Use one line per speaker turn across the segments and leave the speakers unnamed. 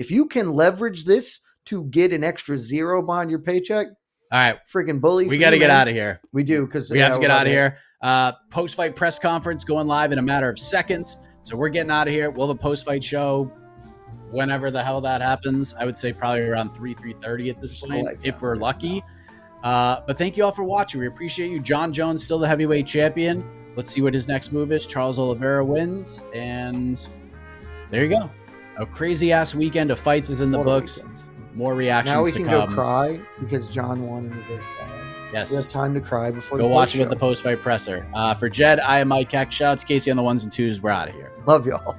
If you can leverage this to get an extra zero behind your paycheck,
all right,
freaking bully.
We got to get out of here.
We do, because
we have to get out of here. Post-fight press conference going live in a matter of seconds. So we're getting out of here. We'll have a post-fight show whenever the hell that happens. I would say probably around 3:30 at this point, if we're lucky. But thank you all for watching. We appreciate you. Jon Jones, still the heavyweight champion. Let's see what his next move is. Charles Oliveira wins. And there you go. A crazy-ass weekend of fights is in the books. More reactions to come.
Now we can go cry because Jon won and we're sad.
Yes.
We have time to cry before
go watch it with the post-fight presser. For Jed, I am Mike Heck. Shout out to Casey on the 1s and 2s. We're out of here.
Love y'all.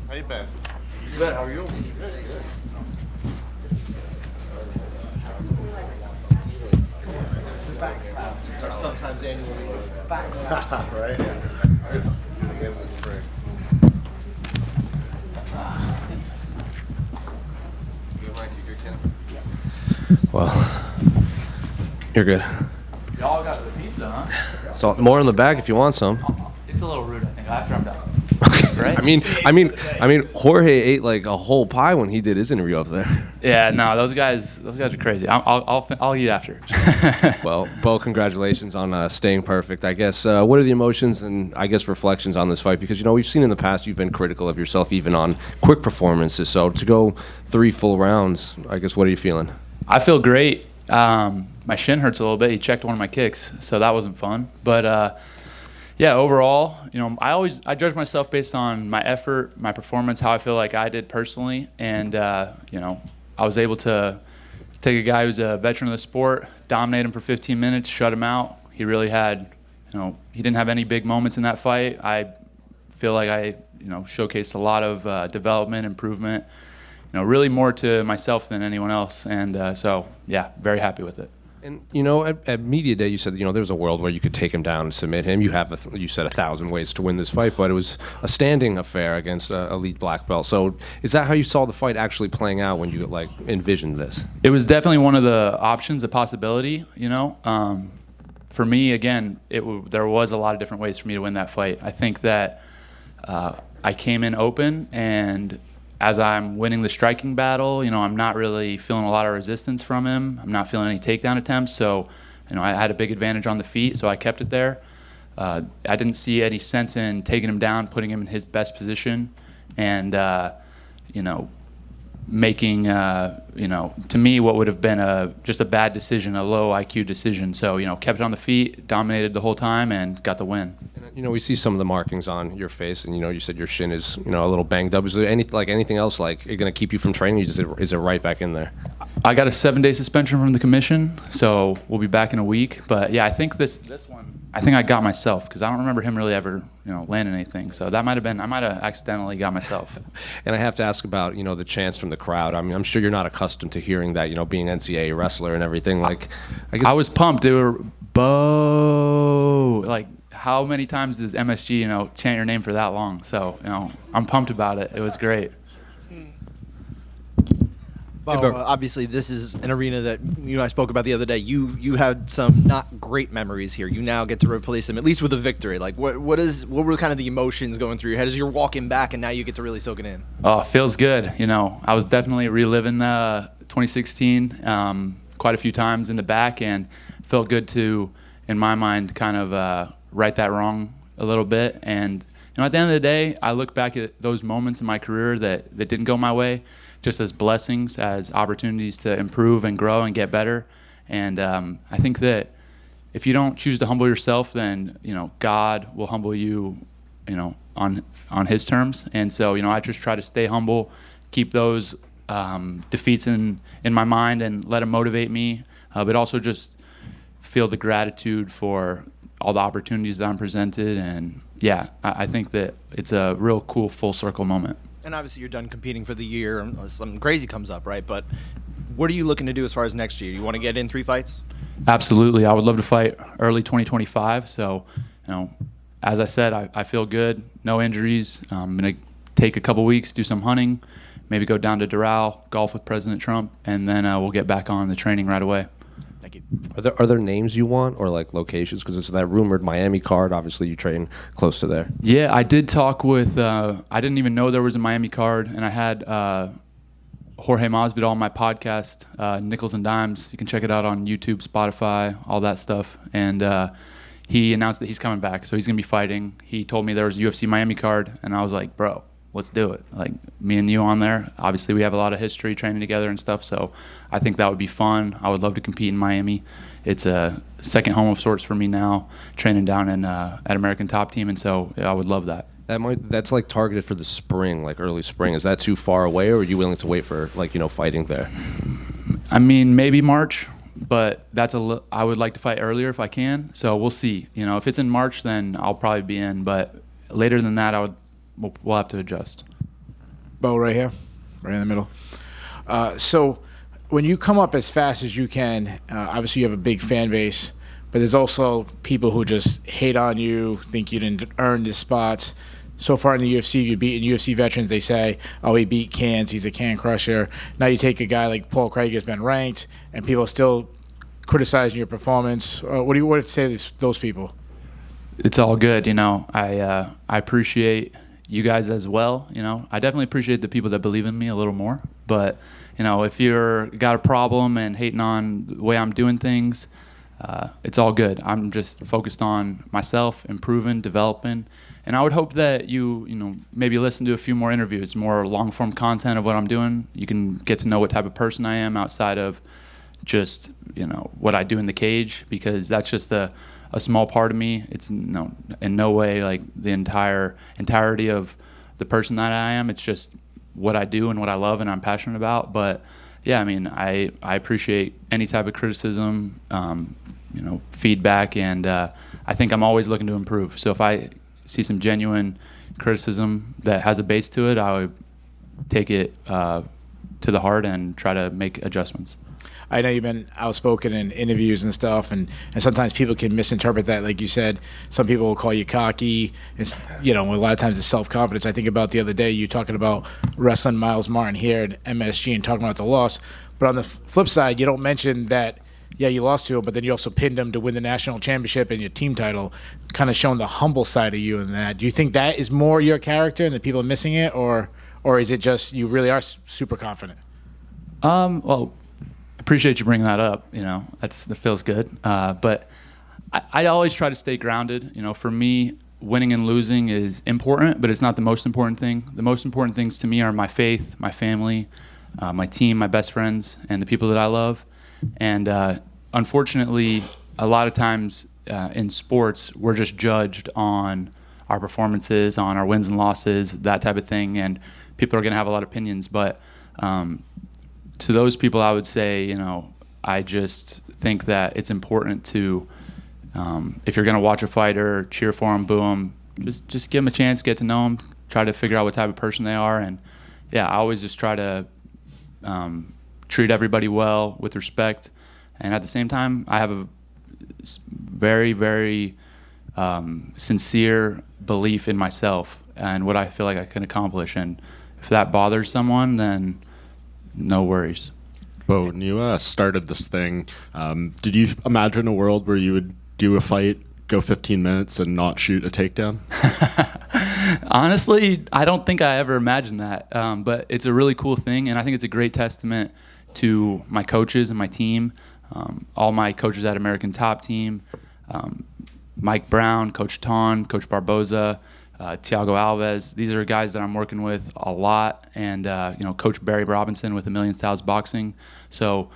How you been? Good. How are you? Good. It's our sometimes annual release. Right? Again this spring.
Well, you're good.
Y'all got the pizza, huh?
So more in the back if you want some.
It's a little rude, I think. After I'm done. Right?
I mean, Jorge ate like a whole pie when he did his interview up there.
Yeah, no, those guys are crazy. I'll eat after.
Well, Bo, congratulations on staying perfect. I guess what are the emotions and I guess reflections on this fight? Because we've seen in the past you've been critical of yourself even on quick performances. So to go 3 full rounds, I guess what are you feeling?
I feel great. My shin hurts a little bit. He checked one of my kicks, so that wasn't fun. But yeah, overall, I judge myself based on my effort, my performance, how I feel like I did personally, and I was able to take a guy who's a veteran of the sport, dominate him for 15 minutes, shut him out. He really had, he didn't have any big moments in that fight. I feel like I, showcased a lot of development, improvement, really more to myself than anyone else, and so yeah, very happy with it.
And at media day, you said there was a world where you could take him down and submit him. You said 1,000 ways to win this fight, but it was a standing affair against an elite black belt. So is that how you saw the fight actually playing out when you envisioned this?
It was definitely one of the options, a possibility. For me, again, there was a lot of different ways for me to win that fight. I think that I came in open, and as I'm winning the striking battle, I'm not really feeling a lot of resistance from him. I'm not feeling any takedown attempts. So, I had a big advantage on the feet, so I kept it there. I didn't see any sense in taking him down, putting him in his best position, and, making, to me, what would have been just a bad decision, a low IQ decision. So, kept it on the feet, dominated the whole time, and got the win.
We see some of the markings on your face, and you said your shin is a little banged up. Is there anything else going to keep you from training? Is it right back in there?
I got a 7-day suspension from the commission, so we'll be back in a week. But yeah, I think this one, I got myself because I don't remember him really ever landing anything. So that I might have accidentally got myself.
And I have to ask about the chants from the crowd. I mean, I'm sure you're not accustomed to hearing that, being NCAA wrestler and everything. I guess
I was pumped. They were Bo. How many times does MSG, chant your name for that long? So, I'm pumped about it. It was great.
Well, obviously, this is an arena that I spoke about the other day. You had some not great memories here. You now get to replace them, at least with a victory. What were kind of the emotions going through your head as you're walking back, and now you get to really soak it in?
Oh, it feels good. I was definitely reliving the 2016 quite a few times in the back, and felt good to, in my mind, kind of right that wrong a little bit. And at the end of the day, I look back at those moments in my career that didn't go my way just as blessings, as opportunities to improve and grow and get better. And I think that if you don't choose to humble yourself, then God will humble you on his terms. And so I just try to stay humble, keep those defeats in my mind, and let them motivate me, but also just feel the gratitude for all the opportunities that I'm presented. And yeah, I think that it's a real cool full circle moment.
And obviously you're done competing for the year unless something crazy comes up, right? But what are you looking to do as far as next year? You want to get in 3 fights?
Absolutely. I would love to fight early 2025. So, as I said, I feel good. No injuries. I'm going to take a couple weeks, do some hunting, maybe go down to Doral, golf with President Trump, and then we'll get back on the training right away.
Thank you.
Are there names you want or locations? Because it's that rumored Miami card. Obviously, you train close to there.
Yeah, I did talk with. I didn't even know there was a Miami card, and I had Jorge Masvidal on my podcast, Nickals and Dimes. You can check it out on YouTube, Spotify, all that stuff. And he announced that he's coming back, so he's gonna be fighting. He told me there was a UFC Miami card, and I was like, bro, let's do it. Me and you on there. Obviously, we have a lot of history training together and stuff, so I think that would be fun. I would love to compete in Miami. It's a second home of sorts for me now, training down at American Top Team, and so I would love that.
That's targeted for the spring, early spring. Is that too far away, or are you willing to wait for fighting there?
I mean, maybe March, but I would like to fight earlier if I can. So we'll see. If it's in March, then I'll probably be in. But later than that, we'll have to adjust.
Bo, right here, right in the middle. So when you come up as fast as you can, obviously you have a big fan base, but there's also people who just hate on you, think you didn't earn the spots. So far in the UFC, you've beaten UFC veterans. They say, oh, he beat cans. He's a can crusher. Now you take a guy like Paul Craig who's been ranked, and people are still criticizing your performance. What do you want to say to those people?
It's all good. I appreciate you guys as well. I definitely appreciate the people that believe in me a little more. But, if you're got a problem and hating on the way I'm doing things, it's all good. I'm just focused on myself, improving, developing. And I would hope that you maybe listen to a few more interviews, more long-form content of what I'm doing. You can get to know what type of person I am outside of just, what I do in the cage, because that's just a small part of me. It's in no way like the entirety of the person that I am. It's just what I do and what I love and I'm passionate about. But yeah, I appreciate any type of criticism, feedback, and I think I'm always looking to improve. So if I see some genuine criticism that has a base to it, I would take it to the heart and try to make adjustments.
I know you've been outspoken in interviews and stuff, and sometimes people can misinterpret that. Like you said, some people will call you cocky. It's, a lot of times it's self-confidence. I think about the other day, you talking about wrestling Miles Martin here at MSG and talking about the loss. But on the flip side, you don't mention that, yeah, you lost to him, but then you also pinned him to win the national championship and your team title, kind of showing the humble side of you in that. Do you think that is more your character and that people are missing it, or is it just you really are super confident?
Well, I appreciate you bringing that up. That feels good. But I always try to stay grounded. For me, winning and losing is important, but it's not the most important thing. The most important things to me are my faith, my family, my team, my best friends, and the people that I love. And unfortunately, a lot of times in sports, we're just judged on our performances, on our wins and losses, that type of thing, and people are going to have a lot of opinions. But to those people, I would say, I just think that it's important to, if you're going to watch a fighter, cheer for him, boo him, just give them a chance, get to know them, try to figure out what type of person they are. And yeah, I always just try to treat everybody well, with respect, and at the same time, I have a very, very sincere belief in myself and what I feel like I can accomplish. And if that bothers someone, then no worries.
Bo, when you started this thing, did you imagine a world where you would do a fight, go 15 minutes, and not shoot a takedown?
Honestly, I don't think I ever imagined that, but it's a really cool thing, and I think it's a great testament to my coaches and my team, all my coaches at American Top Team, Mike Brown, Coach Ton, Coach Barboza, Thiago Alves. These are guys that I'm working with a lot, and Coach Barry Robinson with A Million Styles Boxing. So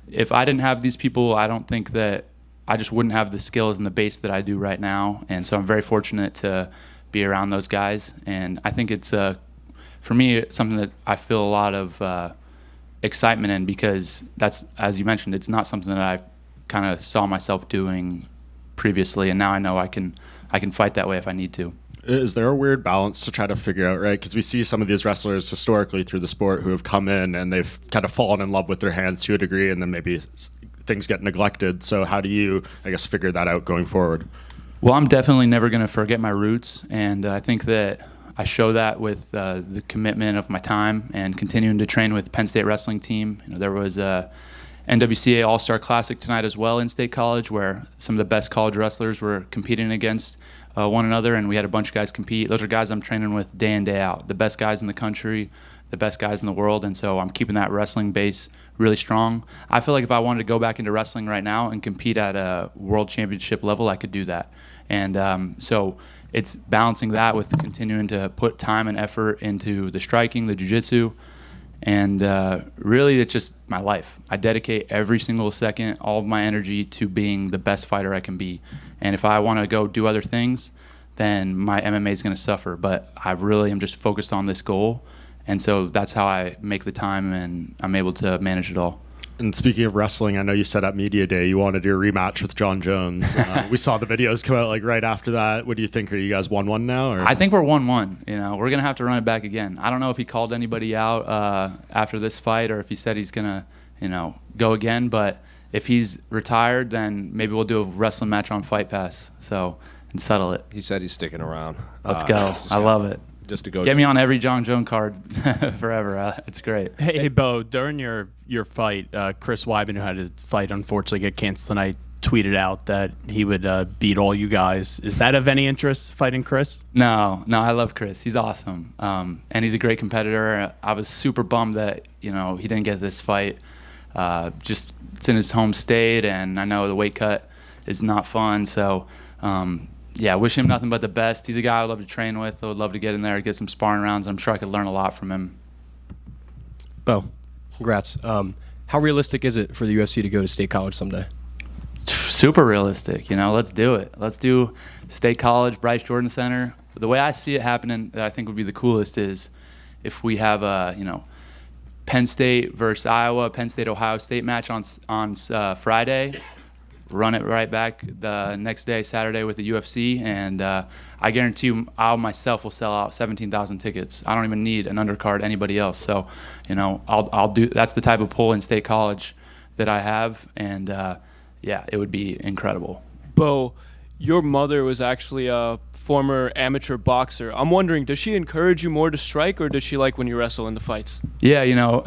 if I didn't have these people, I don't think that I just wouldn't have the skills and the base that I do right now. And so I'm very fortunate to be around those guys, and I think it's for me, it's something that I feel a lot of excitement in, because that's, as you mentioned, it's not something that I kind of saw myself doing previously, and now I know I can fight that way if I need to.
Is there a weird balance to try to figure out, right? Because we see some of these wrestlers historically through the sport who have come in and they've kind of fallen in love with their hands to a degree, and then maybe things get neglected. So how do you, I guess, figure that out going forward?
Well, I'm definitely never going to forget my roots, and I think that I show that with the commitment of my time and continuing to train with Penn State wrestling team. There was a NWCA All-Star Classic tonight as well in State College, where some of the best college wrestlers were competing against one another, and we had a bunch of guys compete. Those are guys I'm training with day in, day out, the best guys in the country, the best guys in the world, and so I'm keeping that wrestling base really strong. I feel like if I wanted to go back into wrestling right now and compete at a world championship level, I could do that. And so it's balancing that with continuing to put time and effort into the striking, the jiu-jitsu, and really it's just my life. I dedicate every single second, all of my energy to being the best fighter I can be. And if I want to go do other things, then my MMA is going to suffer. But I really am just focused on this goal. And so that's how I make the time, and I'm able to manage it all.
And speaking of wrestling, I know you said at Media Day you wanted your rematch with Jon Jones. We saw the videos come out like right after that. What do you think? Are you guys 1-1 now? Or?
I think we're 1-1. You know, we're gonna have to run it back again. I don't know if he called anybody out after this fight or if he said he's gonna, you know, go again. But if he's retired, then maybe we'll do a wrestling match on Fight Pass. So and settle it.
He said he's sticking around.
Let's go. I love it.
Just to go.
Get me on every Jon Jones card forever. It's great.
Hey, Bo, during your fight, Chris Weidman, who had his fight unfortunately get canceled tonight, tweeted out that he would beat all you guys. Is that of any interest, fighting Chris?
No, I love Chris. He's awesome. And he's a great competitor. I was super bummed that, you know, he didn't get this fight. Just it's in his home state, and I know the weight cut is not fun. So, yeah, wish him nothing but the best. He's a guy I would love to train with. I would love to get in there, get some sparring rounds. I'm sure I could learn a lot from him.
Bo, congrats. How realistic is it for the UFC to go to State College someday?
Super realistic. You know, let's do it. Let's do State College, Bryce Jordan Center. The way I see it happening that I think would be the coolest is if we have a, you know, Penn State versus Iowa, Penn State-Ohio State match on Friday. Run it right back the next day, Saturday, with the UFC, and I guarantee you, I myself will sell out 17,000 tickets. I don't even need an undercard anybody else. So, you know, I'll do. That's the type of pull in State College that I have, and yeah, it would be incredible.
Bo, your mother was actually a former amateur boxer. I'm wondering, does she encourage you more to strike, or does she like when you wrestle in the fights?
Yeah, you know,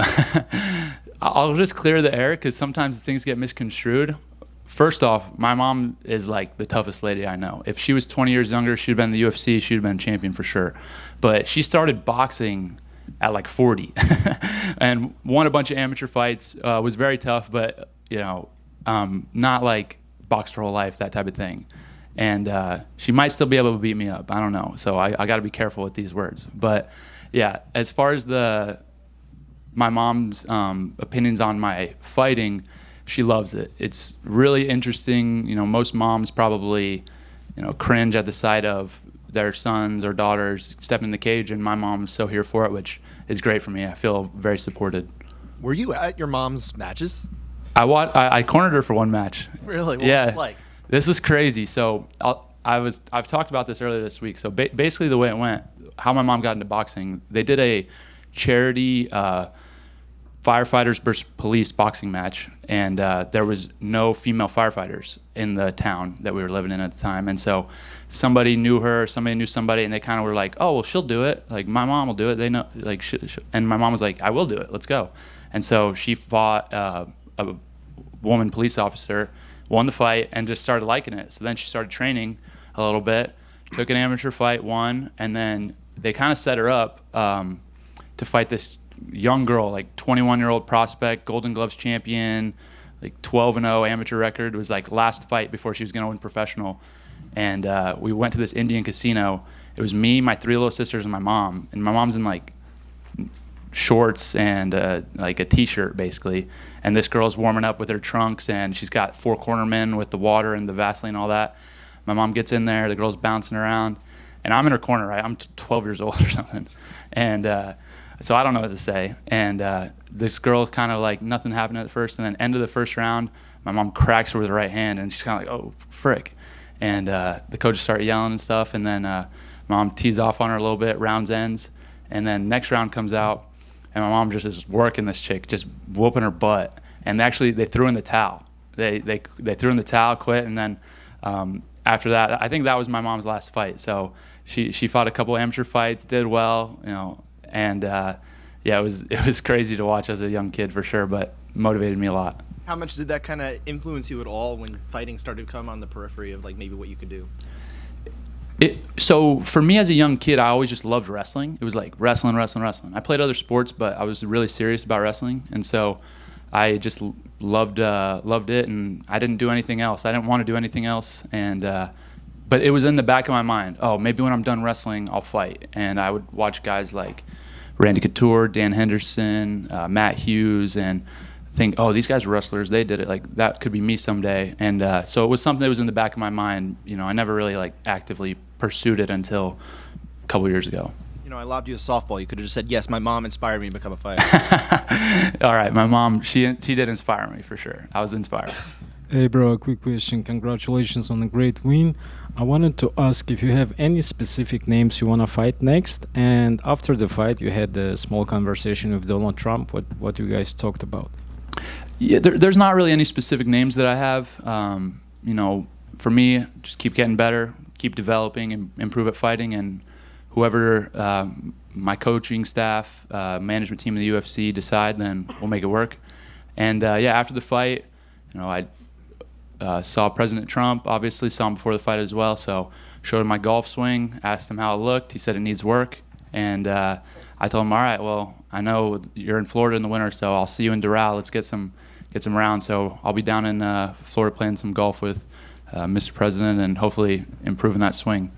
I'll just clear the air because sometimes things get misconstrued. First off, my mom is like the toughest lady I know. If she was 20 years younger, she'd have been in the UFC, she'd have been champion for sure. But she started boxing at like 40 and won a bunch of amateur fights, was very tough, but, you know, not like boxed her whole life, that type of thing. And she might still be able to beat me up. I don't know. So I got to be careful with these words. But, yeah, as far as my mom's opinions on my fighting, she loves it. It's really interesting. You know, most moms probably, you know, cringe at the sight of their sons or daughters stepping in the cage, and my mom's so here for it, which is great for me. I feel very supported.
Were you at your mom's matches?
I cornered her for one match.
Really? What
yeah.
was it like?
This was crazy. So I've talked about this earlier this week. So basically the way it went, how my mom got into boxing, they did a charity firefighters versus police boxing match, and there was no female firefighters in the town that we were living in at the time. And so somebody knew her, somebody knew somebody, and they kind of were like, oh, well, she'll do it. Like, my mom will do it. They know, like, and my mom was like, I will do it. Let's go. And so she fought a woman police officer, won the fight, and just started liking it. So then she started training a little bit, took an amateur fight, won, and then they kind of set her up to fight this young girl, like 21-year-old prospect, Golden Gloves champion, like 12-0 amateur record. It was like last fight before she was going to win professional. And we went to this Indian casino. It was me, my 3 little sisters, and my mom. And my mom's in like shorts and like a t-shirt basically. And this girl's warming up with her trunks, and she's got 4 cornermen with the water and the Vaseline and all that. My mom gets in there, the girl's bouncing around, and I'm in her corner, right? I'm 12 years old or something. And so I don't know what to say. And this girl's kind of like nothing happened at first, and then end of the first round, my mom cracks her with her right hand, and she's kind of like, oh, frick. And the coaches start yelling and stuff, and then mom tees off on her a little bit, rounds ends, and then next round comes out, and my mom just is working this chick, just whooping her butt. And actually, they threw in the towel. They threw in the towel, quit, and then after that, I think that was my mom's last fight. So she fought a couple amateur fights, did well, you know. And yeah, it was crazy to watch as a young kid for sure, but motivated me a lot.
How much did that kind of influence you at all when fighting started to come on the periphery of like maybe what you could do?
So for me as a young kid, I always just loved wrestling. It was like wrestling. I played other sports, but I was really serious about wrestling, and so I just loved it, and I didn't do anything else. I didn't want to do anything else, and but it was in the back of my mind. Oh, maybe when I'm done wrestling, I'll fight. And I would watch guys like Randy Couture, Dan Henderson, Matt Hughes, and think, oh, these guys are wrestlers. They did it. Like, that could be me someday. And so it was something that was in the back of my mind. You know, I never really like actively pursued it until a couple years ago.
I lobbed you a softball. You could have just said, yes, my mom inspired me to become a fighter.
All right, my mom, she did inspire me for sure. I was inspired.
Hey bro, a quick question. Congratulations on a great win. I wanted to ask if you have any specific names you want to fight next. And after the fight, you had a small conversation with Donald Trump. What you guys talked about?
Yeah, there's not really any specific names that I have. For me, just keep getting better, keep developing, and improve at fighting. And whoever my coaching staff, management team of the UFC decide, then we'll make it work. And after the fight, I saw President Trump, obviously saw him before the fight as well. So showed him my golf swing, asked him how it looked. He said it needs work. And I told him, all right, well, I know you're in Florida in the winter, so I'll see you in Doral. Let's get some rounds. So I'll be down in Florida playing some golf with Mr. President and hopefully improving that swing.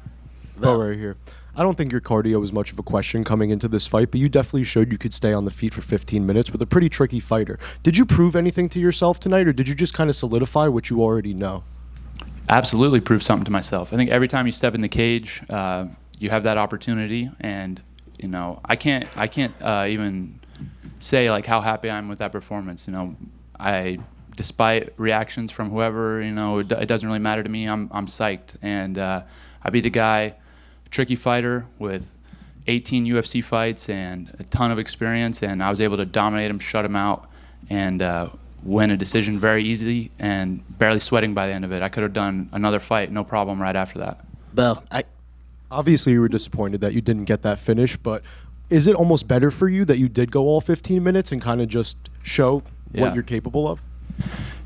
Oh, right here. I don't think your cardio was much of a question coming into this fight, but you definitely showed you could stay on the feet for 15 minutes with a pretty tricky fighter. Did you prove anything to yourself tonight, or did you just kind of solidify what you already know?
Absolutely prove something to myself. I think every time you step in the cage, you have that opportunity, and I can't even say like how happy I am with that performance. Despite reactions from whoever, it doesn't really matter to me. I'm psyched, and I beat a guy, tricky fighter with 18 UFC fights and a ton of experience, and I was able to dominate him, shut him out, and win a decision very easy and barely sweating by the end of it. I could have done another fight, no problem, right after that.
Bill, obviously you were disappointed that you didn't get that finish, but is it almost better for you that you did go all 15 minutes and kind of just show what you're capable of?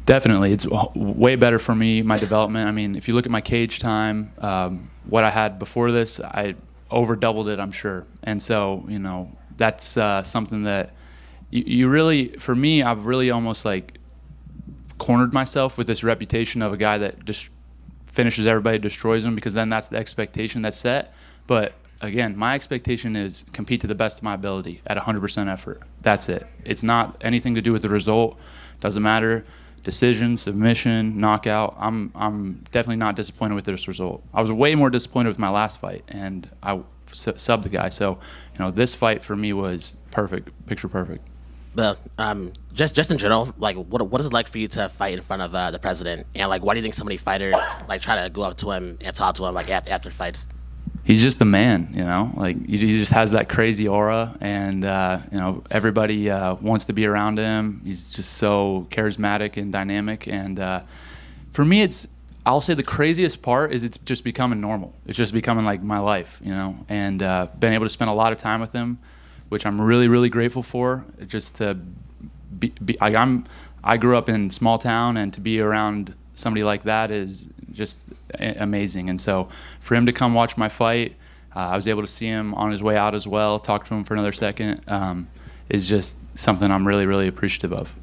Definitely. It's way better for me, my development. I mean, if you look at my cage time, what I had before this, I over doubled it, I'm sure. And so, that's something that you really, for me, I've really almost like cornered myself with this reputation of a guy that just finishes everybody, destroys them, because then that's the expectation that's set. But again, my expectation is compete to the best of my ability at 100% effort. That's it. It's not anything to do with the result. Doesn't matter. Decision, submission, knockout. I'm definitely not disappointed with this result. I was way more disappointed with my last fight, and I subbed the guy. So, this fight for me was perfect, picture perfect.
But just in general, like, what is it like for you to fight in front of the president? And like, why do you think so many fighters like try to go up to him and talk to him like after fights?
He's just the man, like he just has that crazy aura, and everybody wants to be around him. He's just so charismatic and dynamic, and for me, I'll say the craziest part is it's just becoming normal. It's just becoming like my life, and been able to spend a lot of time with him, which I'm really, really grateful for. Just to I grew up in small town, and to be around somebody like that is just amazing. And so for him to come watch my fight, I was able to see him on his way out as well, talk to him for another second, is just something I'm really, really appreciative of.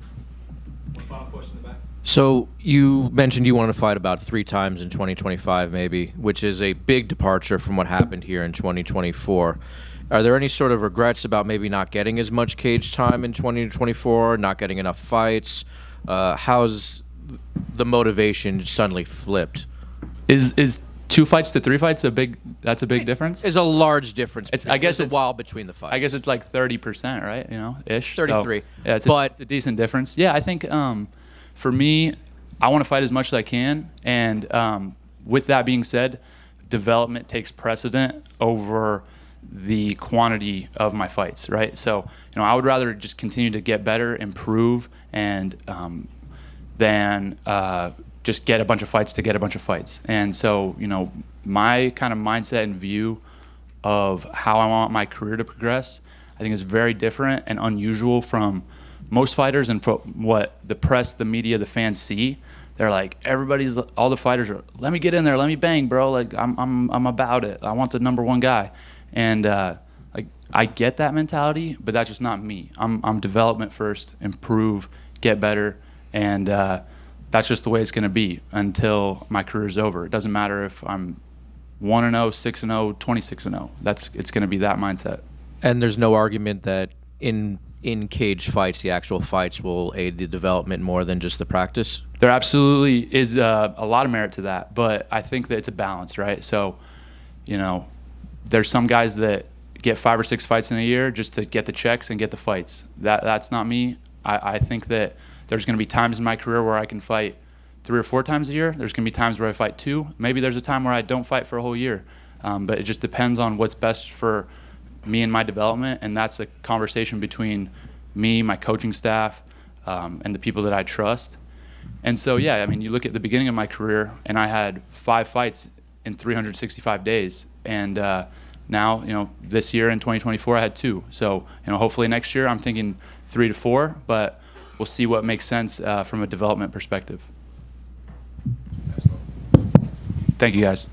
So you mentioned you want to fight about 3 times in 2025 maybe, which is a big departure from what happened here in 2024. Are there any sort of regrets about maybe not getting as much cage time in 2024, not getting enough fights? How's the motivation suddenly flipped?
Is 2 fights to 3 fights that's a big difference?
It's a large difference.
I guess
it's a while between the fights.
I guess it's like 30%, right? Ish.
33.
So, yeah, it's a decent difference. Yeah, I think for me, I want to fight as much as I can, and with that being said, development takes precedent over the quantity of my fights, right? So, I would rather just continue to get better, improve, and than just get a bunch of fights to get a bunch of fights. And so, my kind of mindset and view of how I want my career to progress, I think is very different and unusual from most fighters and from what the press, the media, the fans see. They're like, all the fighters are, let me get in there, let me bang, bro. Like, I'm about it. I want the #1 guy. And I get that mentality, but that's just not me. I'm development first, improve, get better, and that's just the way it's going to be until my career's over. It doesn't matter if I'm 1-0, 6-0, 26-0. It's going to be that mindset.
And there's no argument that in cage fights, the actual fights will aid the development more than just the practice?
There absolutely is a lot of merit to that, but I think that it's a balance, right? So, there's some guys that get 5 or 6 fights in a year just to get the checks and get the fights. That's not me. I think that there's going to be times in my career where I can fight 3 or 4 times a year. There's going to be times where I fight 2. Maybe there's a time where I don't fight for a whole year. But it just depends on what's best for me and my development, and that's a conversation between me, my coaching staff, and the people that I trust. And so, yeah, I mean, you look at the beginning of my career, and I had 5 fights in 365 days. And now, you know, this year in 2024, I had 2. So, you know, hopefully next year I'm thinking 3 to 4, but we'll see what makes sense from a development perspective. Thank you, guys.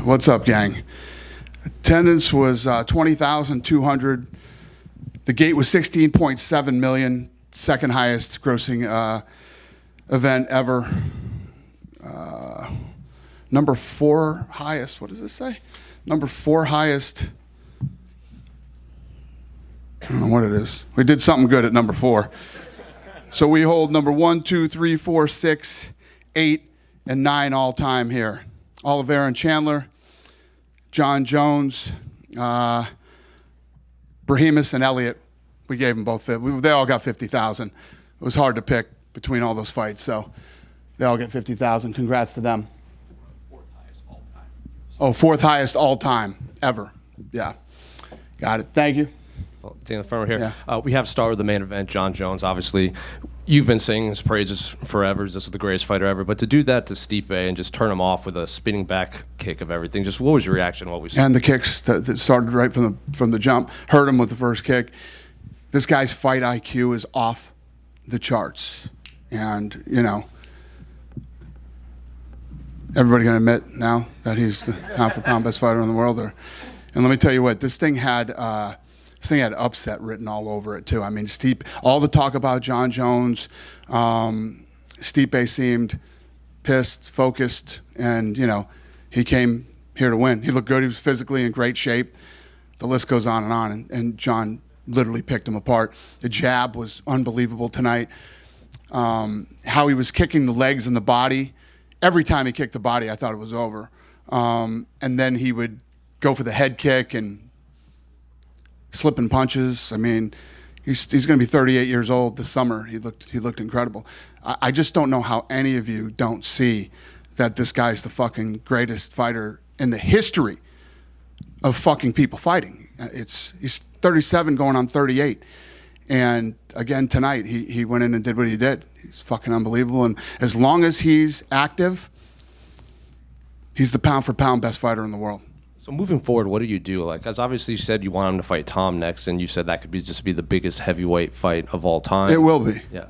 What's up, gang? Attendance was 20,200. The gate was 16.7 million, second highest grossing event ever. Number 4 highest, what does this say? Number 4 highest. I don't know what it is. We did something good at number 4. So we hold number 1, 2, 3, 4, 6, 8, and 9 all time here. Oliveira and Chandler, Jon Jones, Brahemus and Elliott. We gave them both. They all got 50,000. It was hard to pick between all those fights, so they all get 50,000. Congrats to them. Oh, 4th highest all time ever. Yeah, got it. Thank you.
Well, Daniel Farmer here.
Yeah.
We have star of the main event, Jon Jones. Obviously, you've been singing his praises forever. This is the greatest fighter ever. But to do that to Stipe and just turn him off with a spinning back kick of everything, just what was your reaction to what we saw?
And the kicks that started right from the jump, hurt him with the first kick. This guy's fight IQ is off the charts. And, you know, everybody gonna admit now that he's the pound-for-pound best fighter in the world. And let me tell you what, this thing had upset written all over it too. I mean, Stipe, all the talk about Jon Jones, Stipe seemed pissed, focused, and you know, he came here to win. He looked good. He was physically in great shape. The list goes on, and Jon literally picked him apart. The jab was unbelievable tonight. How he was kicking the legs and the body. Every time he kicked the body, I thought it was over. And then he would go for the head kick and slipping punches. I mean, he's going to be 38 years old this summer. He looked incredible. I just don't know how any of you don't see that this guy's the fucking greatest fighter in the history of fucking people fighting. He's 37 going on 38. And again, tonight, he went in and did what he did. He's fucking unbelievable. And as long as he's active, he's the pound-for-pound best fighter in the world.
So moving forward, what do you do? Like, as obviously you said, you want him to fight Tom next, and you said that could just be the biggest heavyweight fight of all time.
It will be.
Yeah.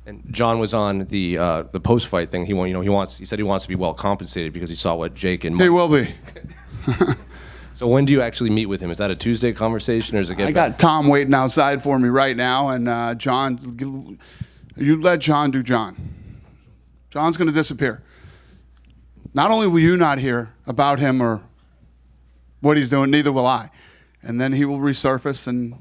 And Jon was on the post-fight thing. He said he wants to be well compensated because he saw what Jake and Mike.
He will be.
So when do you actually meet with him? Is that a Tuesday conversation, or is it?
I got Tom waiting outside for me right now, and Jon, you let Jon do Jon. Jon's going to disappear. Not only will you not hear about him or what he's doing, neither will I. And then he will resurface, and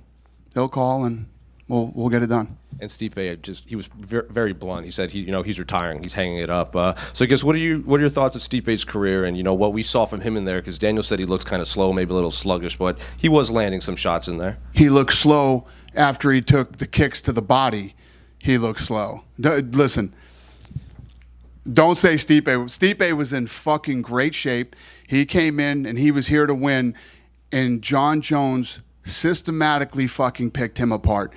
he'll call, and we'll get it done.
And Stipe he was very blunt. He said he's retiring. He's hanging it up. So I guess what are your thoughts of Stipe's career and what we saw from him in there? Because Daniel said he looked kind of slow, maybe a little sluggish, but he was landing some shots in there.
He looked slow after he took the kicks to the body. He looked slow. Listen, don't say Stipe. Stipe was in fucking great shape. He came in and he was here to win, and Jon Jones systematically fucking picked him apart.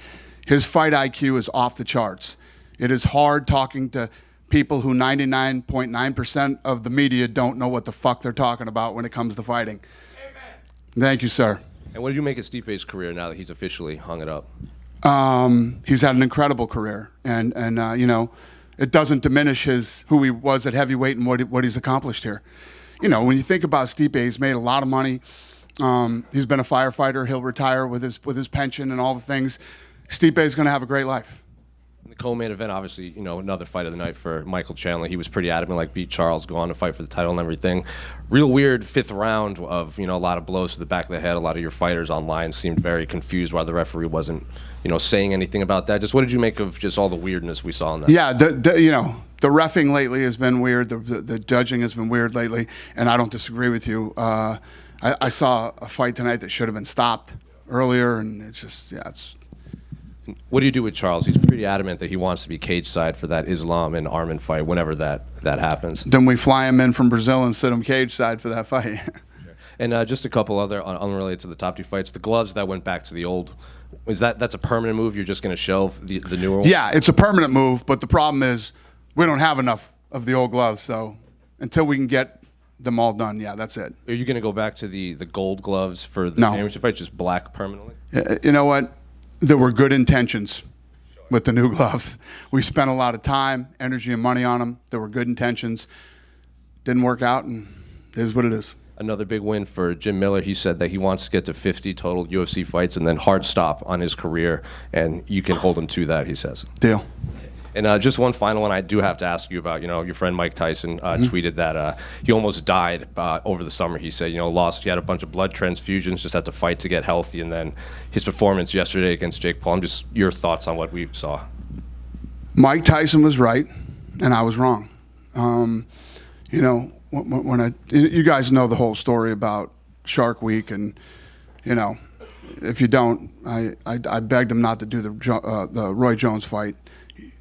His fight IQ is off the charts. It is hard talking to people who 99.9% of the media don't know what the fuck they're talking about when it comes to fighting. Amen. Thank you, sir.
And what did you make of Stipe's career now that he's officially hung it up?
He's had an incredible career, and it doesn't diminish who he was at heavyweight and what he's accomplished here. When you think about Stipe, he's made a lot of money. He's been a firefighter. He'll retire with his pension and all the things. Stipe is going to have a great life.
In the co-main event, obviously, another fight of the night for Michael Chandler. He was pretty adamant, like beat Charles, go on to fight for the title and everything. Real weird 5th round of, a lot of blows to the back of the head. A lot of your fighters online seemed very confused why the referee wasn't, saying anything about that. Just what did you make of just all the weirdness we saw in that?
Yeah, the reffing lately has been weird. The judging has been weird lately, and I don't disagree with you. I saw a fight tonight that should have been stopped earlier, and it's.
What do you do with Charles? He's pretty adamant that he wants to be cage side for that Islam and Arman fight whenever that happens.
Then we fly him in from Brazil and sit him cage side for that fight.
And just a couple other unrelated to the top 2 fights. The gloves that went back to the old, that's a permanent move? You're just going to shelve the newer one?
Yeah, it's a permanent move, but the problem is we don't have enough of the old gloves. So until we can get them all done, yeah, that's it.
Are you going to go back to the gold gloves for the championship fight, just black permanently?
You know what? There were good intentions with the new gloves. We spent a lot of time, energy, and money on them. There were good intentions. Didn't work out, and it is what it is.
another big win for Jim Miller. He said that he wants to get to 50 total UFC fights and then hard stop on his career, and you can hold him to that, he says.
Deal.
And just one final one I do have to ask you about. Your friend Mike Tyson tweeted that he almost died over the summer. He said, he had a bunch of blood transfusions, just had to fight to get healthy, and then his performance yesterday against Jake Paul. Just your thoughts on what we saw.
Mike Tyson was right, and I was wrong. When you guys know the whole story about Shark Week, and if you don't, I begged him not to do the Roy Jones fight.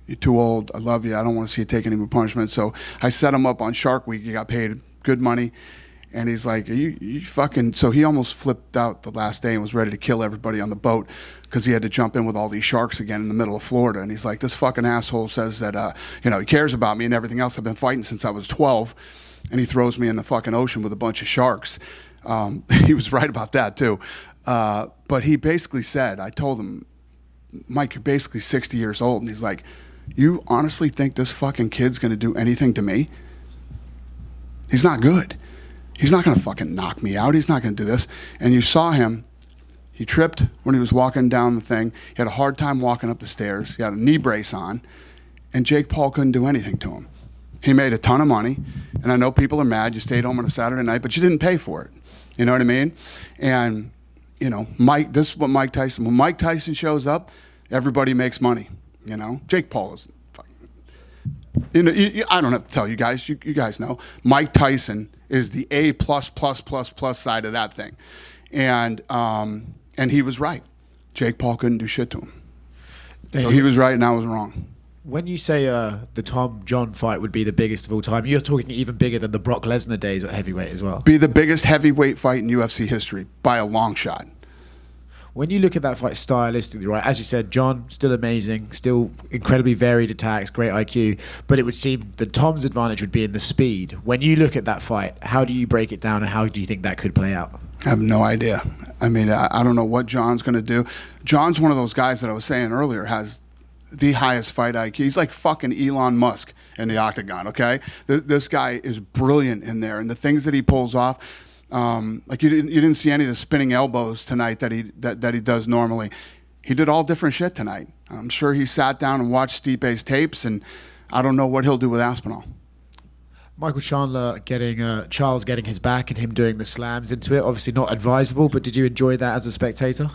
You're too old. I love you. I don't want to see you take any more punishment. So I set him up on Shark Week. He got paid good money. And he's like, you fucking... So he almost flipped out the last day and was ready to kill everybody on the boat because he had to jump in with all these sharks again in the middle of Florida. And he's like, this fucking asshole says that, he cares about me and everything else. I've been fighting since I was 12. And he throws me in the fucking ocean with a bunch of sharks. He was right about that, too. But he basically said, I told him, Mike, you're basically 60 years old. And he's like, you honestly think this fucking kid's going to do anything to me? He's not good. He's not going to fucking knock me out. He's not going to do this. And you saw him. He tripped when he was walking down the thing. He had a hard time walking up the stairs. He had a knee brace on. And Jake Paul couldn't do anything to him. He made a ton of money. And I know people are mad. You stayed home on a Saturday night, but you didn't pay for it. You know what I mean? And, Mike, this is what Mike Tyson... When Mike Tyson shows up, everybody makes money. Jake Paul is fucking... I don't have to tell you guys. You guys know. Mike Tyson is the A+++ side of that thing. And he was right. Jake Paul couldn't do shit to him. So he was right and I was wrong.
When you say the Tom John fight would be the biggest of all time, you're talking even bigger than the Brock Lesnar days at heavyweight as well.
Be the biggest heavyweight fight in UFC history by a long shot.
When you look at that fight stylistically, right, as you said, John, still amazing, still incredibly varied attacks, great IQ, but it would seem that Tom's advantage would be in the speed. When you look at that fight, how do you break it down and how do you think that could play out?
I have no idea. I mean, I don't know what John's going to do. John's one of those guys that I was saying earlier has the highest fight IQ. He's like fucking Elon Musk in the octagon, okay? This guy is brilliant in there, and the things that he pulls off... like you didn't see any of the spinning elbows tonight that he does normally. He did all different shit tonight. I'm sure he sat down and watched Stipe's tapes, and I don't know what he'll do with Aspinall.
Michael Chandler Charles getting his back and him doing the slams into it, obviously not advisable, but did you enjoy that as a spectator?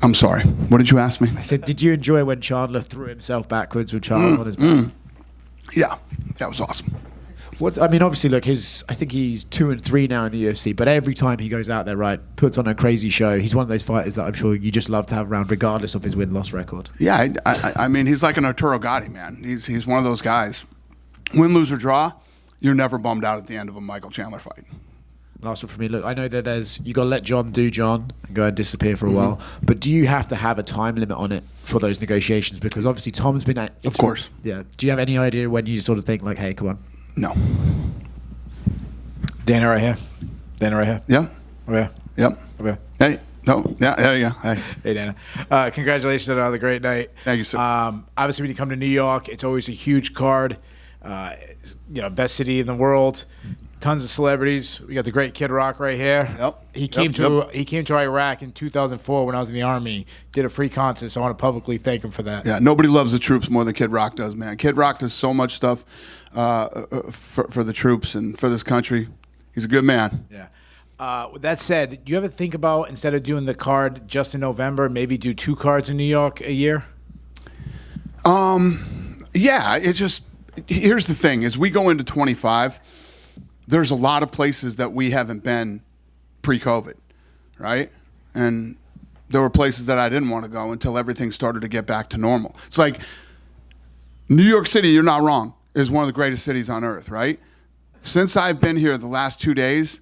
I'm sorry. What did you ask me?
I said, did you enjoy when Chandler threw himself backwards with Charles on his back?
Yeah, that was awesome.
Obviously, look, I think he's 2-3 now in the UFC, but every time he goes out there, right, puts on a crazy show. He's one of those fighters that I'm sure you just love to have around, regardless of his win-loss record.
Yeah, I mean, he's like an Arturo Gatti, man. He's one of those guys. Win, lose, or draw, you're never bummed out at the end of a Michael Chandler fight.
Last one for me. Look, I know that you got to let John do John and go and disappear for a while, but do you have to have a time limit on it for those negotiations? Because obviously Tom's been at...
Of course.
Yeah. Do you have any idea when you sort of think like, hey, come on?
No.
Dana right here.
Yep.
Okay.
Yep.
Okay.
Hey. No. Yeah. There you go. Hey.
Hey, Dana. Congratulations on another great night.
Thank you, sir.
Obviously, when you come to New York, it's always a huge card. Best city in the world. Tons of celebrities. We got the great Kid Rock right here.
Yep.
He came to Iraq in 2004 when I was in the Army. Did a free concert, so I want to publicly thank him for that.
Yeah. Nobody loves the troops more than Kid Rock does, man. Kid Rock does so much stuff for the troops and for this country. He's a good man.
Yeah. With that said, do you ever think about, instead of doing the card just in November, maybe do 2 cards in New York a year?
Yeah. Here's the thing: as we go into 25, there's a lot of places that we haven't been pre-COVID, right? And there were places that I didn't want to go until everything started to get back to normal. It's like New York City, you're not wrong, is one of the greatest cities on earth, right? Since I've been here the last 2 days,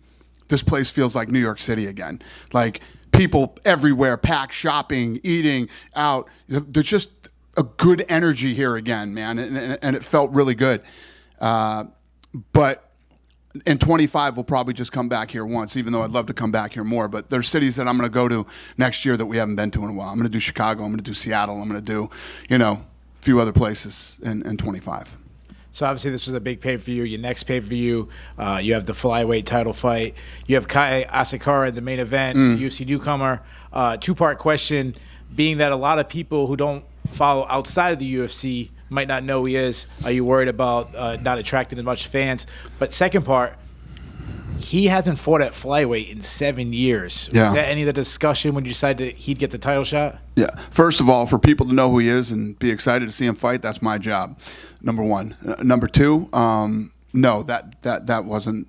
this place feels like New York City again. Like people everywhere, packed, shopping, eating out. There's just a good energy here again, man, and it felt really good. But in 25, we'll probably just come back here once, even though I'd love to come back here more. But there's cities that I'm going to go to next year that we haven't been to in a while. I'm going to do Chicago. I'm going to do Seattle. I'm going to do, a few other places in 25.
So obviously this was a big pay-per-view. Your next pay-per-view, you have the flyweight title fight. You have Kai Asakara, the main event, UFC newcomer. Two-part question, being that a lot of people who don't follow outside of the UFC might not know who he is. Are you worried about not attracting as much fans? But second part, he hasn't fought at flyweight in 7 years.
Yeah.
Was that any of the discussion when you decided he'd get the title shot?
Yeah. First of all, for people to know who he is and be excited to see him fight, that's my job. Number one. Number two, no, that wasn't.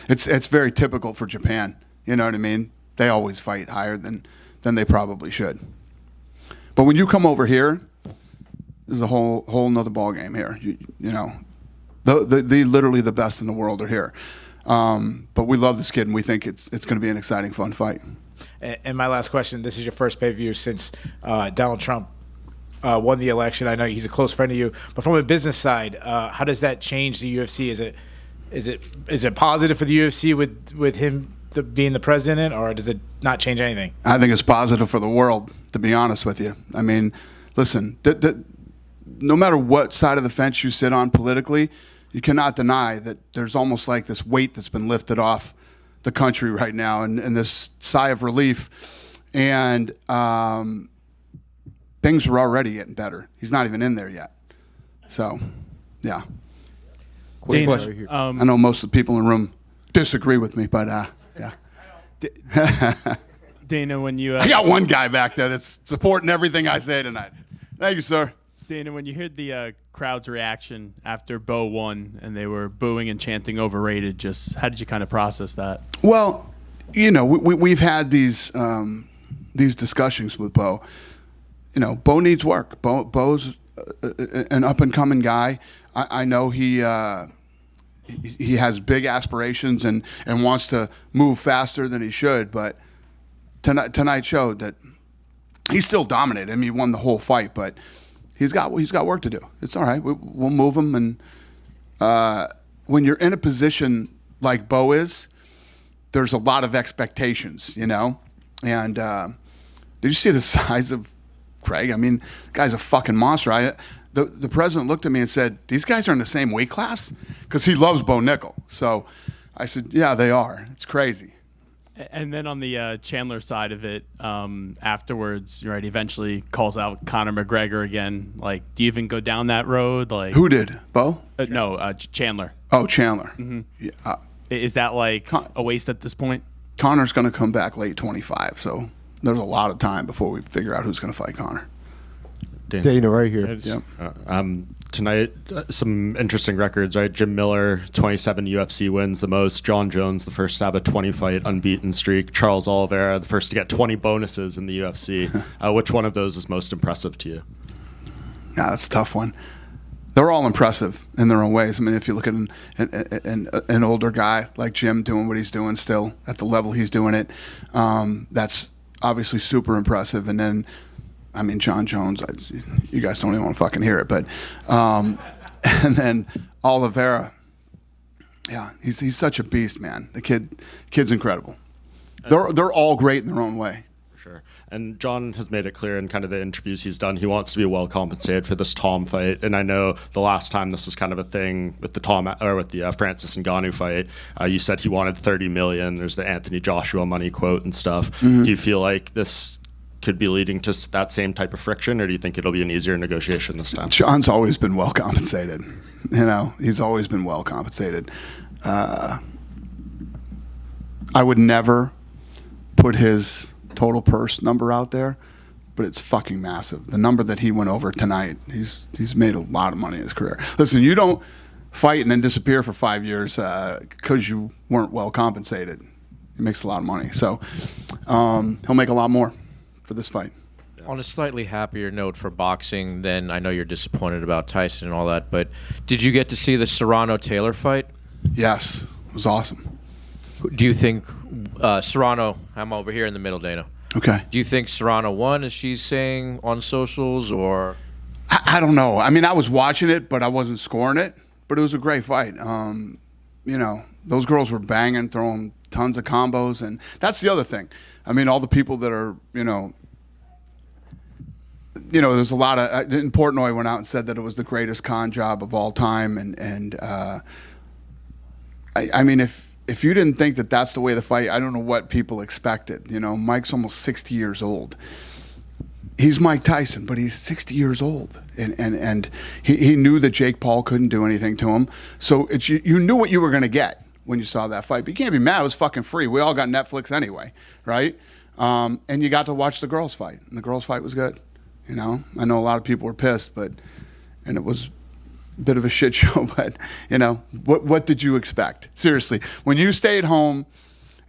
It's very typical for Japan. You know what I mean? They always fight higher than they probably should. But when you come over here, there's a whole nother ball game here. You know, the literally the best in the world are here. But we love this kid, and we think it's going to be an exciting, fun fight.
And my last question, this is your first pay-per-view since Donald Trump won the election. I know he's a close friend of you, but from a business side, how does that change the UFC? Is it positive for the UFC with him being the president, or does it not change anything?
I think it's positive for the world, to be honest with you. I mean, listen, no matter what side of the fence you sit on politically, you cannot deny that there's almost like this weight that's been lifted off the country right now, and this sigh of relief. And things are already getting better. He's not even in there yet. So, yeah.
Quick question.
I know most of the people in the room disagree with me, but yeah.
Dana, when you
I got one guy back there that's supporting everything I say tonight. Thank you, sir.
Dana, when you heard the crowd's reaction after Bo won and they were booing and chanting overrated, just how did you kind of process that?
Well, you know, we've had these discussions with Bo. You know, Bo needs work. Bo's an up-and-coming guy. I know he has big aspirations and wants to move faster than he should, but tonight showed that he's still dominated. I mean, he won the whole fight, but he's got work to do. It's all right. We'll move him. And when you're in a position like Bo is, there's a lot of expectations, you know. And did you see the size of Craig? I mean, the guy's a fucking monster. The president looked at me and said, "These guys are in the same weight class?" Because he loves Bo Nickal. So I said, "Yeah, they are. It's crazy."
And then on the Chandler side of it, afterwards, right, he eventually calls out Conor McGregor again. Like, do you even go down that road? Like,
Who did? Bo?
No, Chandler.
Oh, Chandler.
Mm-hmm.
Yeah.
Is that like a waste at this point?
Conor's going to come back late 25, so there's a lot of time before we figure out who's going to fight Conor.
Dana right here.
Yep.
Tonight, some interesting records, right? Jim Miller, 27 UFC wins, the most. Jon Jones, the first to have a 20-fight unbeaten streak. Charles Oliveira, the first to get 20 bonuses in the UFC. Which one of those is most impressive to you?
Nah, that's a tough one. They're all impressive in their own ways. I mean, if you look at an older guy like Jim doing what he's doing still at the level he's doing it, that's obviously super impressive. And then, I mean, Jon Jones, you guys don't even want to fucking hear it, but and then Oliveira, yeah, he's such a beast, man. The kid's incredible. They're all great in their own way.
Sure. And Jon has made it clear in kind of the interviews he's done, he wants to be well compensated for this Tom fight. And I know the last time this was kind of a thing with the Francis Ngannou fight, you said he wanted $30 million. There's the Anthony Joshua money quote and stuff.
Mm-hmm.
Do you feel like this could be leading to that same type of friction, or do you think it'll be an easier negotiation this time?
Jon's always been well compensated. You know, he's always been well compensated. I would never put his total purse number out there, but it's fucking massive. The number that he went over tonight, he's made a lot of money in his career. Listen, you don't fight and then disappear for 5 years because you weren't well compensated. He makes a lot of money. So he'll make a lot more for this fight.
On a slightly happier note for boxing, then I know you're disappointed about Tyson and all that, but did you get to see the Serrano-Taylor fight?
Yes, it was awesome.
Do you think Serrano, I'm over here in the middle, Dana.
Okay.
Do you think Serrano won, as she's saying on socials, or?
I don't know. I mean, I was watching it, but I wasn't scoring it, but it was a great fight. You know, those girls were banging, throwing tons of combos, and that's the other thing. I mean, all the people that are, you know, you know, there's a lot of Portnoy went out and said that it was the greatest con job of all time, and I mean, if you didn't think that that's the way the fight, I don't know what people expected. You know, Mike's almost 60 years old. He's Mike Tyson, but he's 60 years old, and he knew that Jake Paul couldn't do anything to him. So it's you knew what you were going to get when you saw that fight. But you can't be mad. It was fucking free. We all got Netflix anyway, right? And you got to watch the girls fight, and the girls fight was good. You know, I know a lot of people were pissed, and it was a bit of a shit show. But you know, what did you expect? Seriously, when you stayed home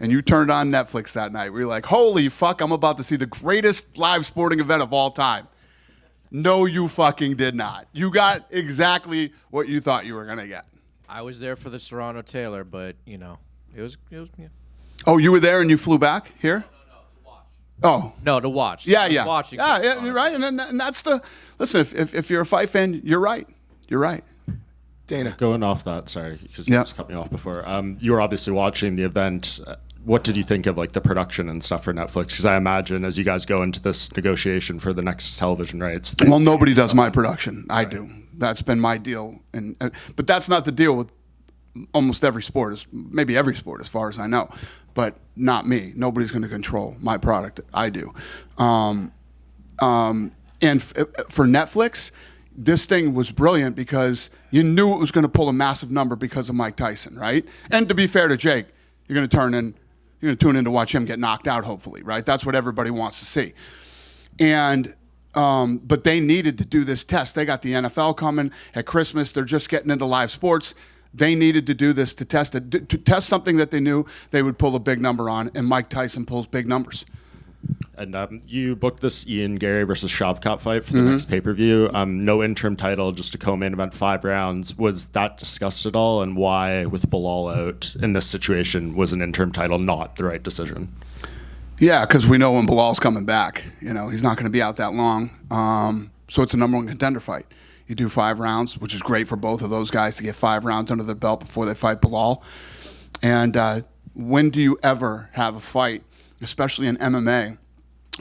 and you turned on Netflix that night, we were like, holy fuck, I'm about to see the greatest live sporting event of all time. No, you fucking did not. You got exactly what you thought you were going to get.
I was there for the Serrano Taylor, but, you know, it was yeah.
Oh, you were there and you flew back here? Oh.
No, to watch.
Yeah,
I was
yeah.
watching.
Yeah, you're right. And that's the, listen, if you're a fight fan, you're right. You're right.
Dana.
Going off that, sorry, because you just cut me off before. You were obviously watching the event. What did you think of like the production and stuff for Netflix? Because I imagine as you guys go into this negotiation for the next television rights.
Well, nobody does my production. I do. That's been my deal. But that's not the deal with almost every sport, maybe every sport as far as I know, but not me. Nobody's going to control my product. I do. And for Netflix, this thing was brilliant because you knew it was going to pull a massive number because of Mike Tyson, right? And to be fair to Jake, you're going to tune in to watch him get knocked out, hopefully, right? That's what everybody wants to see. And but they needed to do this test. They got the NFL coming at Christmas. They're just getting into live sports. They needed to do this to test it, to test something that they knew they would pull a big number on, and Mike Tyson pulls big numbers.
And you booked this Ian Gary versus Shavkat fight for the next pay-per-view. No interim title, just a co-main event, 5 rounds. Was that discussed at all? And why, with Bilal out in this situation, was an interim title not the right decision?
Yeah, because we know when Bilal's coming back. You know, he's not going to be out that long. So it's a number 1 contender fight. You do 5 rounds, which is great for both of those guys to get 5 rounds under their belt before they fight Bilal. And when do you ever have a fight, especially in MMA?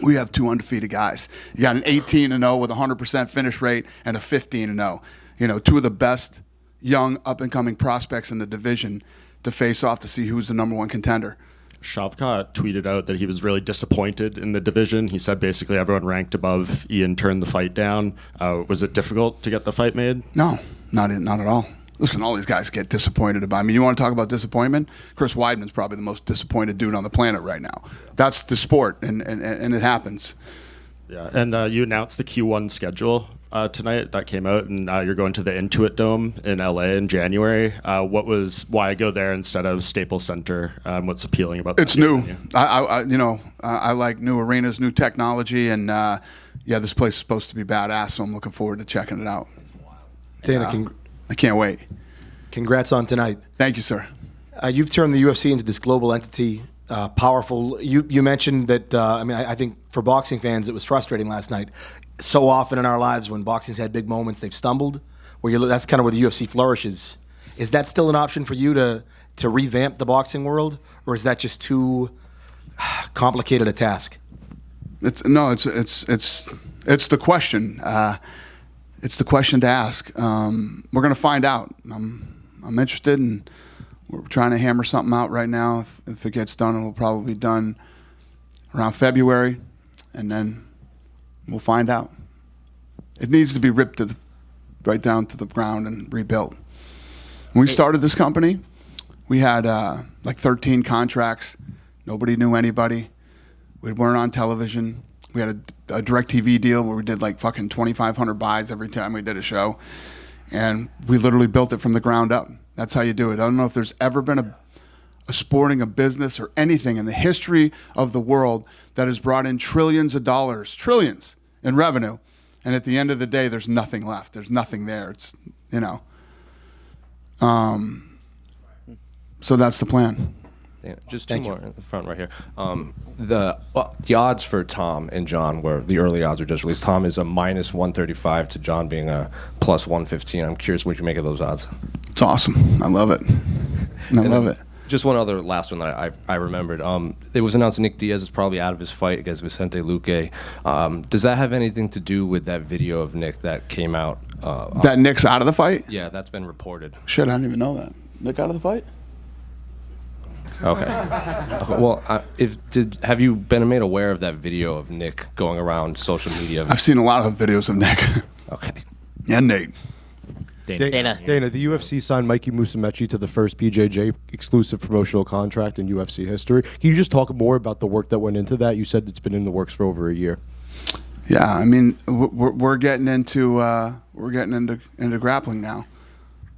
We have 2 undefeated guys. You got an 18-0 with a 100% finish rate and a 15-0. You know, 2 of the best young up-and-coming prospects in the division to face off to see who's the number 1 contender.
Shavkat tweeted out that he was really disappointed in the division. He said basically everyone ranked above Ian turned the fight down. Was it difficult to get the fight made?
No, not at all. Listen, all these guys get disappointed about. I mean, you want to talk about disappointment? Chris Weidman's probably the most disappointed dude on the planet right now. That's the sport, and it happens.
Yeah, and you announced the Q1 schedule tonight. That came out, and you're going to the Intuit Dome in LA in January. Why go there instead of Staples Center? What's appealing about that?
It's new. I like new arenas, new technology, and this place is supposed to be badass. So I'm looking forward to checking it out.
Dana,
I can't wait.
Congrats on tonight.
Thank you, sir.
You've turned the UFC into this global entity, powerful. You mentioned that, I think for boxing fans, it was frustrating last night. So often in our lives when boxing's had big moments, they've stumbled. That's kind of where the UFC flourishes. Is that still an option for you to revamp the boxing world, or is that just too complicated a task?
It's the question. It's the question to ask. We're going to find out. I'm interested, and we're trying to hammer something out right now. If it gets done, it'll probably be done around February, and then we'll find out. It needs to be ripped right down to the ground and rebuilt. When we started this company, we had like 13 contracts. Nobody knew anybody. We weren't on television. We had a DirecTV deal where we did like fucking 2,500 buys every time we did a show. And we literally built it from the ground up. That's how you do it. I don't know if there's ever been a sporting, a business, or anything in the history of the world that has brought in trillions of dollars, trillions in revenue. And at the end of the day, there's nothing left. There's nothing there. It's, so that's the plan.
Just two more in the front right here. The odds for Tom and Jon were, the early odds are just released. Tom is a minus 135 to Jon being a plus 115. I'm curious what you make of those odds.
It's awesome. I love it. I love it.
Just one other last one that I remembered. It was announced Nick Diaz is probably out of his fight against Vicente Luque. Does that have anything to do with that video of Nick that came out?
That Nick's out of the fight?
Yeah, that's been reported.
Shit, I didn't even know that. Nick out of the fight?
Okay. Well, have you been made aware of that video of Nick going around social media?
I've seen a lot of videos of Nick.
Okay.
And Nate.
Dana.
Dana, the UFC signed Mikey Musumeci to the first BJJ exclusive promotional contract in UFC history. Can you just talk more about the work that went into that? You said it's been in the works for over a year.
Yeah, I mean, we're getting into grappling now.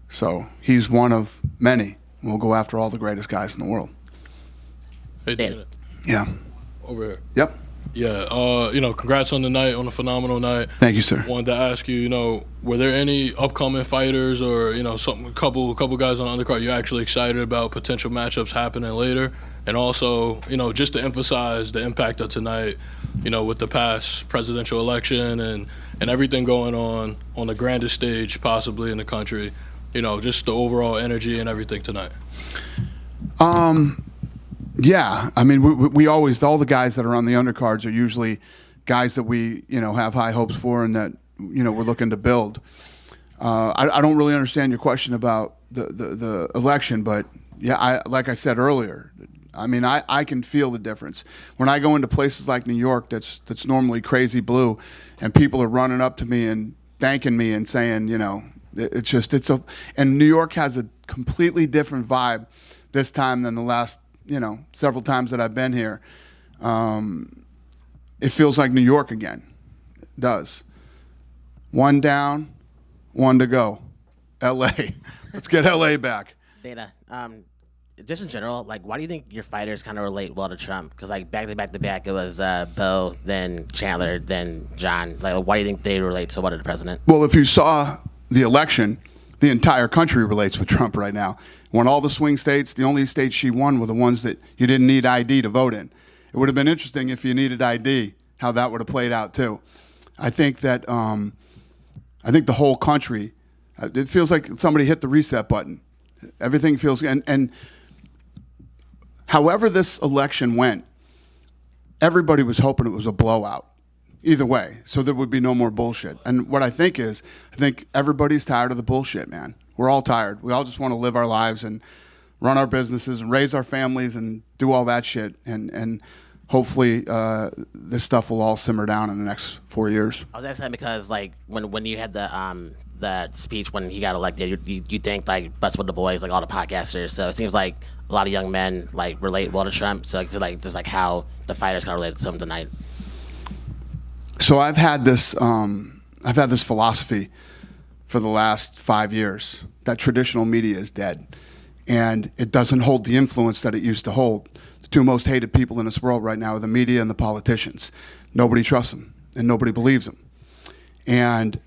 So he's one of many. We'll go after all the greatest guys in the world.
Hey, Dana.
Yeah.
Over here.
Yep.
Yeah, congrats on the night, on a phenomenal night.
Thank you, sir.
Wanted to ask you, were there any upcoming fighters or, a couple guys on the undercard you're actually excited about potential matchups happening later? And also, just to emphasize the impact of tonight, with the past presidential election and everything going on the grandest stage possibly in the country, just the overall energy and everything tonight.
Yeah, I mean, we always, all the guys that are on the undercards are usually guys that we, have high hopes for and that, we're looking to build. I don't really understand your question about the election, but yeah, like I said earlier, I mean, I can feel the difference. When I go into places like New York that's normally crazy blue and people are running up to me and thanking me and saying, and New York has a completely different vibe this time than the last, several times that I've been here. It feels like New York again. It does. One down, one to go. LA. Let's get LA back.
Dana, just in general, why do you think your fighters kind of relate well to Trump? Because back to back, it was Bo, then Chandler, then John. Why do you think they relate so well to the president?
Well, if you saw the election, the entire country relates with Trump right now. When all the swing states, the only states she won were the ones that you didn't need ID to vote in. It would have been interesting if you needed ID, how that would have played out too. I think that the whole country, it feels like somebody hit the reset button. Everything feels, and however this election went, everybody was hoping it was a blowout. Either way, so there would be no more bullshit. And what I think everybody's tired of the bullshit, man. We're all tired. We all just want to live our lives and run our businesses and raise our families and do all that shit. And hopefully this stuff will all simmer down in the next 4 years.
I was asking that because when you had the speech when he got elected, you think Bust with the Boys, all the podcasters. So it seems like a lot of young men relate well to Trump. So just how the fighters kind of relate to him tonight.
So I've had this philosophy for the last 5 years that traditional media is dead and it doesn't hold the influence that it used to hold. The two most hated people in this world right now are the media and the politicians. Nobody trusts them and nobody believes them. And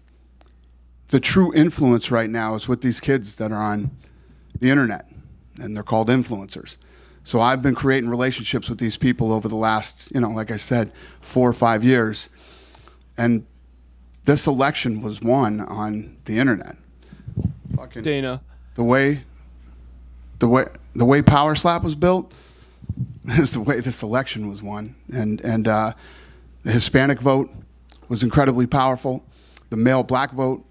the true influence right now is with these kids that are on the internet and they're called influencers. So I've been creating relationships with these people over the last, like I said, 4 or 5 years. And this election was won on the internet. Fucking
Dana.
The way Power Slap was built is the way this election was won. And the Hispanic vote was incredibly powerful. The male black vote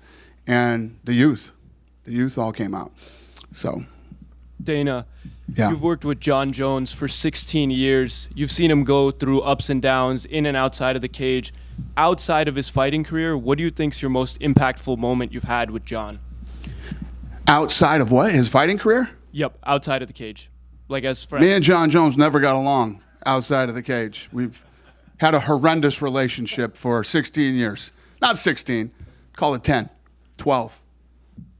and the youth all came out. So
Dana,
yeah.
You've worked with Jon Jones for 16 years. You've seen him go through ups and downs in and outside of the cage. Outside of his fighting career, what do you think's your most impactful moment you've had with Jon?
Outside of what? His fighting career?
Yep, outside of the cage. As friends.
Me and Jon Jones never got along outside of the cage. We've had a horrendous relationship for 16 years. Not 16, call it 10, 12.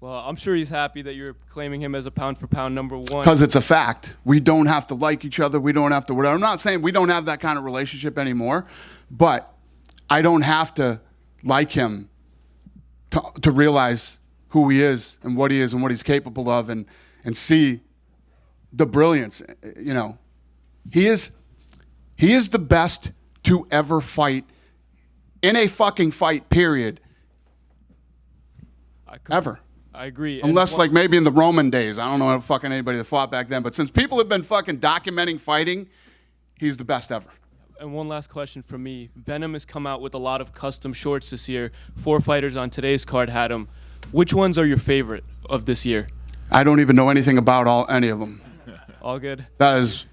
Well, I'm sure he's happy that you're claiming him as a pound-for-pound number one.
Because it's a fact. We don't have to like each other. We don't have to whatever. I'm not saying we don't have that kind of relationship anymore, but I don't have to like him to realize who he is and what he's capable of and see the brilliance. He is the best to ever fight in a fucking fight, period. Ever.
I agree. And
Unless, like, maybe in the Roman days. I don't know fucking anybody that fought back then. But since people have been fucking documenting fighting, he's the best ever.
And one last question from me. Venom has come out with a lot of custom shorts this year. 4 fighters on today's card had them. Which ones are your favorite of this year?
I don't even know anything about any of them.
All good.
That is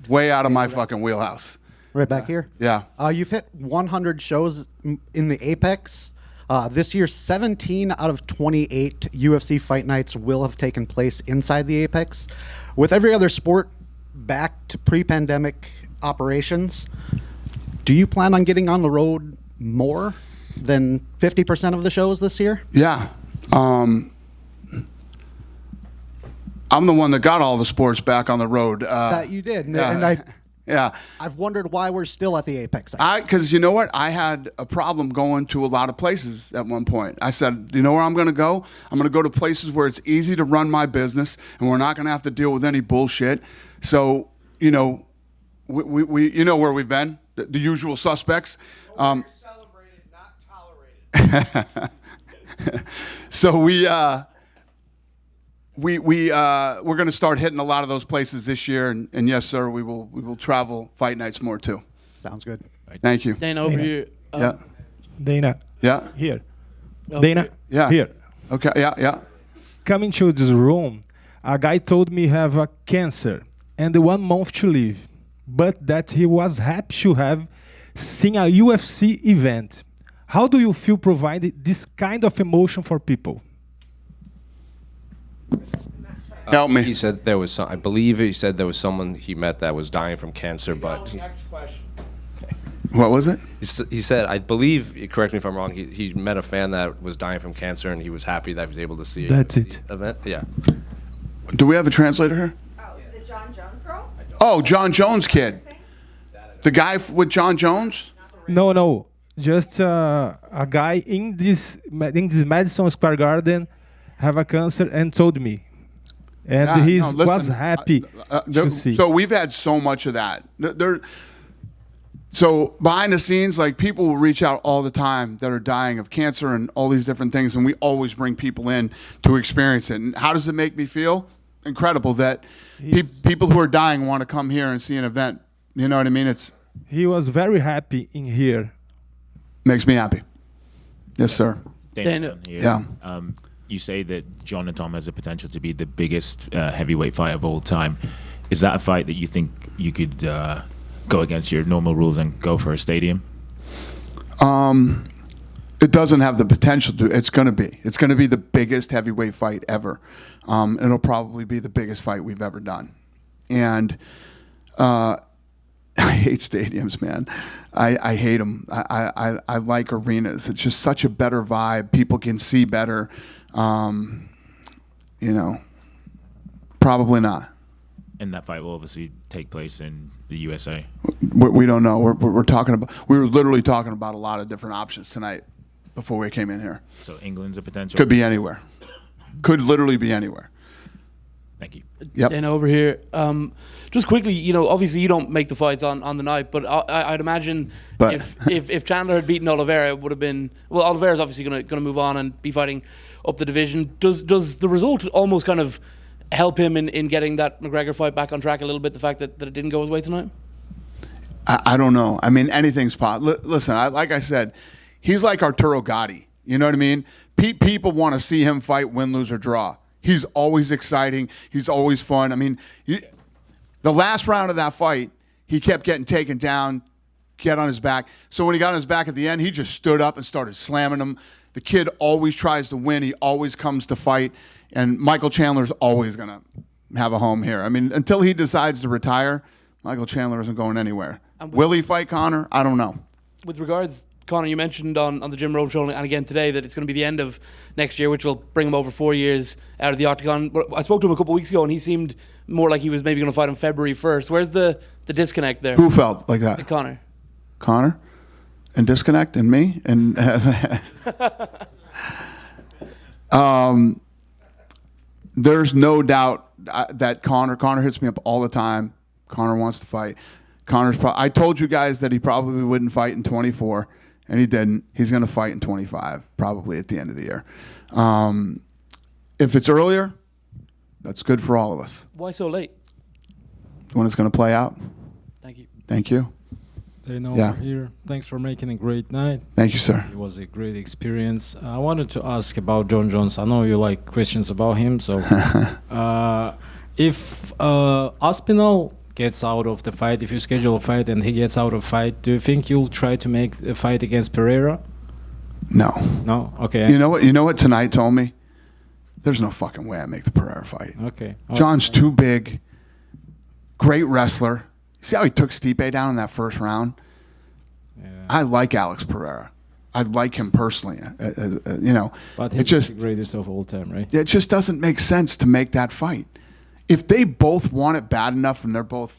way out of my fucking wheelhouse.
Right back here?
Yeah.
You've hit 100 shows in the Apex. This year, 17 out of 28 UFC fight nights will have taken place inside the Apex. With every other sport back to pre-pandemic operations, do you plan on getting on the road more than 50% of the shows this year?
Yeah. I'm the one that got all the sports back on the road.
That you did.
Yeah. Yeah.
I've wondered why we're still at the Apex.
Because you know what? I had a problem going to a lot of places at one point. I said, you know where I'm going to go? I'm going to go to places where it's easy to run my business and we're not going to have to deal with any bullshit. So, you know, we you know where we've been, the usual suspects. Celebrated, not tolerated. So we're going to start hitting a lot of those places this year, and yes, sir, we will travel fight nights more too.
Sounds good.
Thank you.
Dana, over here.
Yeah.
Dana.
Yeah.
Here.
Oh,
Dana.
Yeah.
Here.
Okay. Yeah. Yeah.
Coming to this room, a guy told me he have a cancer and 1 month to live, but that he was happy to have seen a UFC event. How do you feel providing this kind of emotion for people?
Help me.
He said there was some. I believe he said there was someone he met that was dying from cancer, but.
Next question. What was it?
He said, I believe, correct me if I'm wrong, he met a fan that was dying from cancer and he was happy that he was able to see
That's it.
the event. Yeah.
Do we have a translator here?
Oh, the Jon Jones girl?
Oh, Jon Jones kid. The guy with Jon Jones?
No. Just a guy in this Madison Square Garden have a cancer and told me. And
Yeah,
he
no, listen,
was happy to see.
So we've had so much of that. So behind the scenes, like, people will reach out all the time that are dying of cancer and all these different things, and we always bring people in to experience it. And how does it make me feel? Incredible that people who are dying want to come here and see an event. You know what I mean?
He was very happy in here.
Makes me happy. Yes, sir.
Dana.
Yeah.
You say that Jon and Tom has the potential to be the biggest heavyweight fight of all time. Is that a fight that you think you could go against your normal rules and go for a stadium?
It doesn't have the potential to. It's going to be. It's going to be the biggest heavyweight fight ever. It'll probably be the biggest fight we've ever done. And I hate stadiums, man. I hate them. I like arenas. It's just such a better vibe. People can see better. You know, probably not.
And that fight will obviously take place in the USA.
We don't know. We're talking about. We were literally talking about a lot of different options tonight before we came in here.
So England's a potential.
Could be anywhere. Could literally be anywhere.
Thank you.
Yep.
Dana, over here. Just quickly, you know, obviously you don't make the fights on the night, but I'd imagine if Chandler had beaten Oliveira, it would have been. Well, Oliveira's obviously going to move on and be fighting up the division. Does the result almost kind of help him in getting that McGregor fight back on track a little bit, the fact that it didn't go his way tonight?
I don't know. I mean, anything's possible. Listen, like I said, he's like Arturo Gatti. You know what I mean? People want to see him fight, win, lose, or draw. He's always exciting. He's always fun. I mean, the last round of that fight, he kept getting taken down, get on his back. So when he got on his back at the end, he just stood up and started slamming him. The kid always tries to win. He always comes to fight. And Michael Chandler's always going to have a home here. I mean, until he decides to retire, Michael Chandler isn't going anywhere. Will he fight Conor? I don't know.
With regards, Conor, you mentioned on the Jim Rome show and again today that it's going to be the end of next year, which will bring him over 4 years out of the octagon. I spoke to him a couple of weeks ago, and he seemed more like he was maybe going to fight on February 1st. Where's the disconnect there?
Who felt like that?
Conor.
Conor? And disconnect? And me? And there's no doubt that Conor hits me up all the time. Conor wants to fight. I told you guys that he probably wouldn't fight in 24, and he didn't. He's going to fight in 25, probably at the end of the year. If it's earlier, that's good for all of us.
Why so late?
When it's going to play out.
Thank you.
Thank you.
Dana
Yeah.
over here. Thanks for making a great night.
Thank you, sir.
It was a great experience. I wanted to ask about Jon Jones. I know you like questions about him, so if Aspinall gets out of the fight, if you schedule a fight and he gets out of fight, do you think you'll try to make a fight against Pereira?
No.
No? Okay.
You know what? You know what tonight told me? There's no fucking way I make the Pereira fight.
Okay.
John's too big. Great wrestler. See how he took Stipe down in that first round? Yeah. I like Alex Pereira. I like him personally. You know,
But
it
he's
just
the greatest of all time, right?
it just doesn't make sense to make that fight. If they both want it bad enough and they're both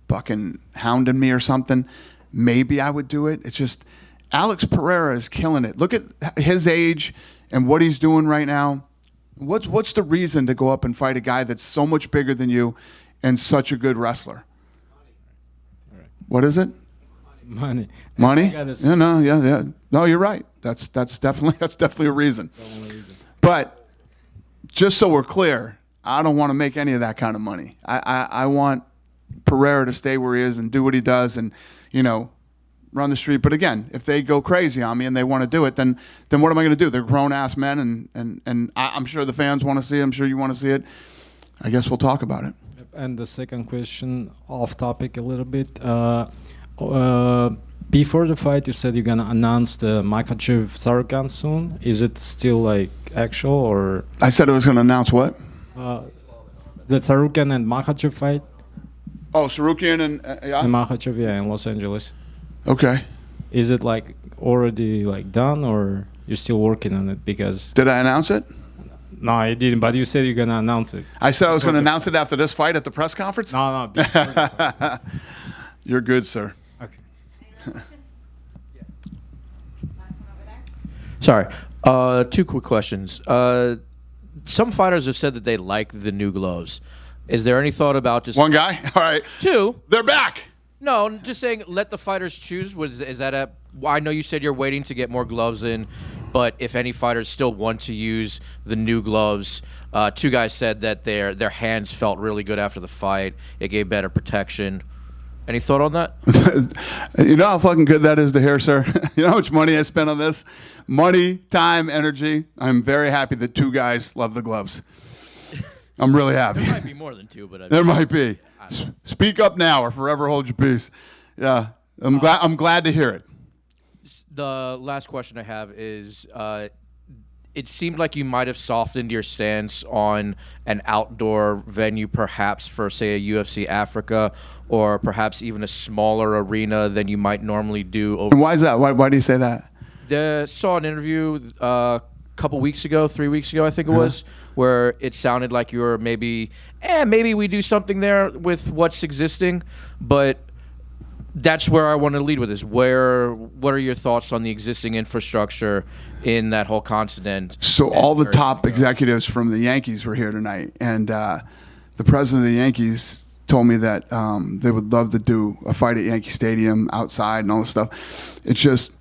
fucking hounding me or something, maybe I would do it. It's just Alex Pereira is killing it. Look at his age and what he's doing right now. What's the reason to go up and fight a guy that's so much bigger than you and such a good wrestler? What is it?
Money.
Money?
I gotta
Yeah, no, yeah. No, you're right. That's definitely a reason. But just so we're clear, I don't want to make any of that kind of money. I want Pereira to stay where he is and do what he does and, you know, run the street. But again, if they go crazy on me and they want to do it, then what am I going to do? They're grown-ass men, and I'm sure the fans want to see it. I'm sure you want to see it. I guess we'll talk about it.
And the second question, off topic a little bit. Before the fight, you said you're gonna announce the Makhachev-Sarukan soon. Is it still like actual or?
I said I was going to announce what?
The Sarukan and Makhachev fight.
Oh, Sarukian and yeah.
And Makhachev, yeah, in Los Angeles.
Okay.
Is it like already like done, or you're still working on it? Because
did I announce it?
No, I didn't. But you said you're gonna announce it.
I said I was going to announce it after this fight at the press conference.
No.
You're good, sir.
Sorry. Two quick questions. Some fighters have said that they like the new gloves. Is there any thought about just
one guy? All right.
Two.
They're back.
No, just saying let the fighters choose. Is that a? I know you said you're waiting to get more gloves in, but if any fighters still want to use the new gloves, two guys said that their hands felt really good after the fight. It gave better protection. Any thought on that?
You know how fucking good that is to hear, sir? You know how much money I spent on this? Money, time, energy. I'm very happy that two guys love the gloves. I'm really happy.
There might be more than two, but
there might be. Speak up now or forever hold your peace. Yeah, I'm glad to hear it.
The last question I have is, it seemed like you might have softened your stance on an outdoor venue, perhaps for, say, a UFC Africa, or perhaps even a smaller arena than you might normally do.
And why is that? Why do you say that?
Saw an interview a couple weeks ago, 3 weeks ago, I think it was, where it sounded like you were maybe we do something there with what's existing, but that's where I want to lead with this. What are your thoughts on the existing infrastructure in that whole continent?
So all the top executives from the Yankees were here tonight, and the president of the Yankees told me that they would love to do a fight at Yankee Stadium outside and all this stuff. It's just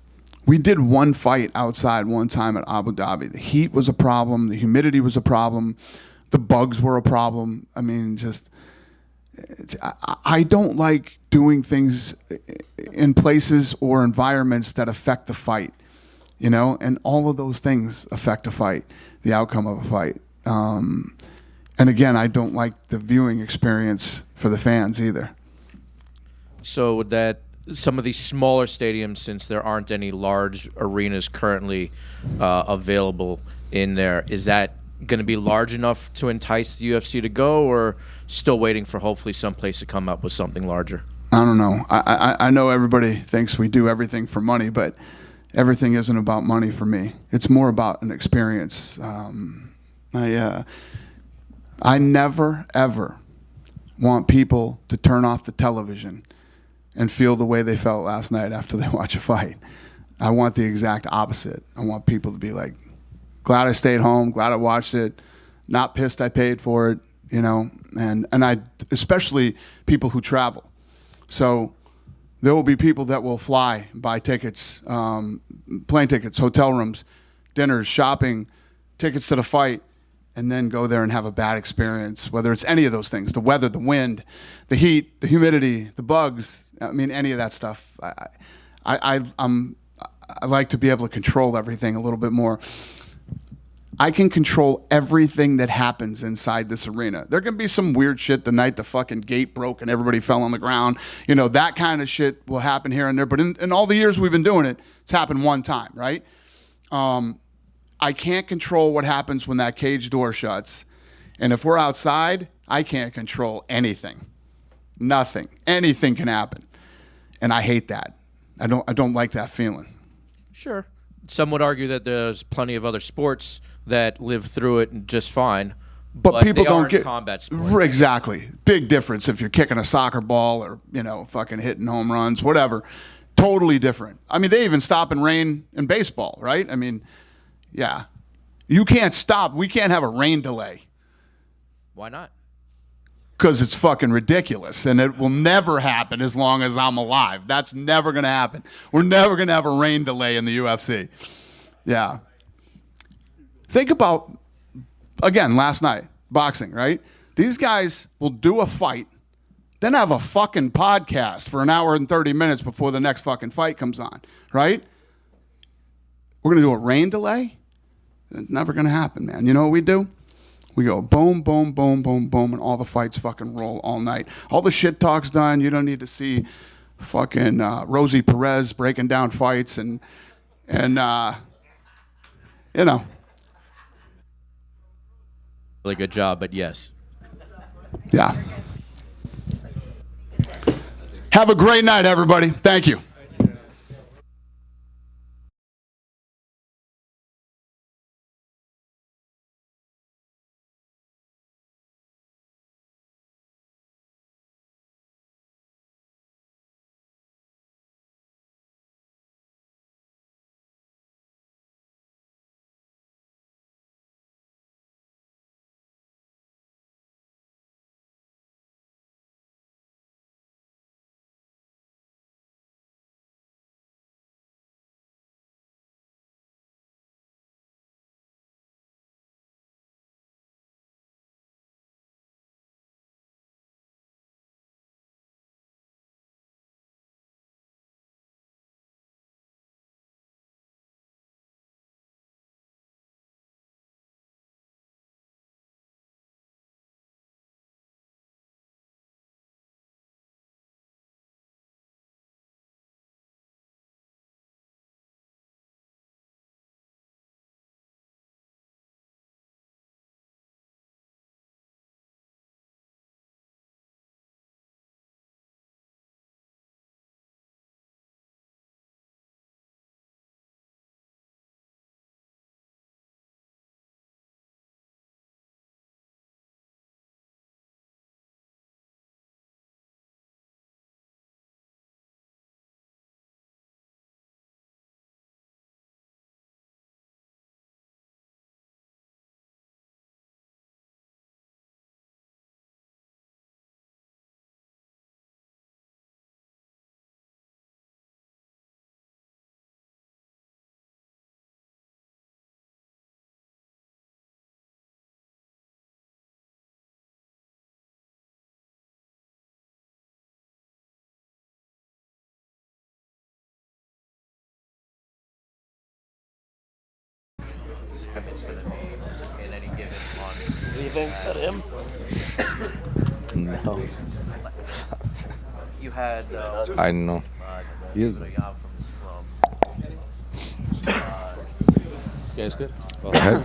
we did one fight outside one time at Abu Dhabi. The heat was a problem. The humidity was a problem. The bugs were a problem. I mean, just I don't like doing things in places or environments that affect the fight, you know, and all of those things affect a fight, the outcome of a fight. And again, I don't like the viewing experience for the fans either.
So would that some of these smaller stadiums, since there aren't any large arenas currently available in there, is that going to be large enough to entice the UFC to go, or still waiting for hopefully some place to come up with something larger?
I don't know. I know everybody thinks we do everything for money, but everything isn't about money for me. It's more about an experience. I never, ever want people to turn off the television and feel the way they felt last night after they watch a fight. I want the exact opposite. I want people to be like, glad I stayed home, glad I watched it, not pissed I paid for it, you know, and I, especially people who travel. So there will be people that will fly, buy tickets, plane tickets, hotel rooms, dinners, shopping, tickets to the fight, and then go there and have a bad experience, whether it's any of those things, the weather, the wind, the heat, the humidity, the bugs, I mean, any of that stuff. I like to be able to control everything a little bit more. I can control everything that happens inside this arena. There can be some weird shit the night the fucking gate broke and everybody fell on the ground. You know, that kind of shit will happen here and there. But in all the years we've been doing it, it's happened one time, right? I can't control what happens when that cage door shuts. And if we're outside, I can't control anything. Nothing. Anything can happen. And I hate that. I don't like that feeling.
Sure. Some would argue that there's plenty of other sports that live through it just fine.
But people
they
don't
aren't
get
combat sports.
Exactly. Big difference if you're kicking a soccer ball or, you know, fucking hitting home runs, whatever. Totally different. I mean, they even stop and rain in baseball, right? I mean, yeah. You can't stop. We can't have a rain delay.
Why not?
Because it's fucking ridiculous, and it will never happen as long as I'm alive. That's never going to happen. We're never going to have a rain delay in the UFC. Yeah. Think about, again, last night, boxing, right? These guys will do a fight, then have a fucking podcast for an hour and 30 minutes before the next fucking fight comes on, right? We're going to do a rain delay? It's never going to happen, man. You know what we do? We go boom, boom, boom, boom, boom, and all the fights fucking roll all night. All the shit talk's done. You don't need to see fucking Rosie Perez breaking down fights and you know.
Really good job, but yes.
Yeah. Have a great night, everybody. Thank you.
It's going to be in any given month.
Do you think that him?
No.
You had.
I know. You
guys good? Well,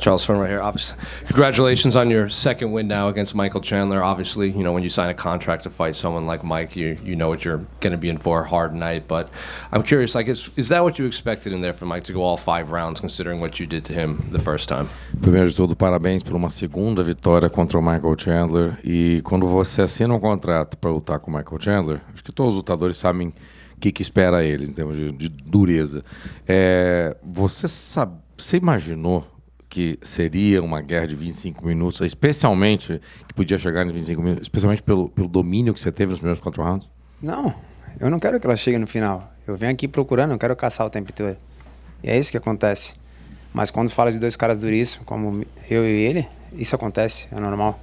Charles Furman right here. Obviously, congratulations on your second win now against Michael Chandler. Obviously, you know, when you sign a contract to fight someone like Mike, you know what you're going to be in for, a hard night. But I'm curious, like, is that what you expected in there for Mike to go all 5 rounds, considering what you did to him the first time?
Primeiro de tudo, parabéns por uma segunda vitória contra o Michael Chandler. E quando você assina um contrato para lutar com o Michael Chandler, acho que todos os lutadores sabem o que espera eles em termos de dureza. Você imaginou que seria uma guerra de 25 minutos, especialmente que podia chegar nos 25 minutos, especialmente pelo domínio que você teve nos primeiros 4 rounds?
Não, eu não quero que ela chegue no final. Eu venho aqui procurando, eu quero caçar o tempo todo. E é isso que acontece. Mas quando fala de dois caras duríssimos, como eu e ele, isso acontece, é normal.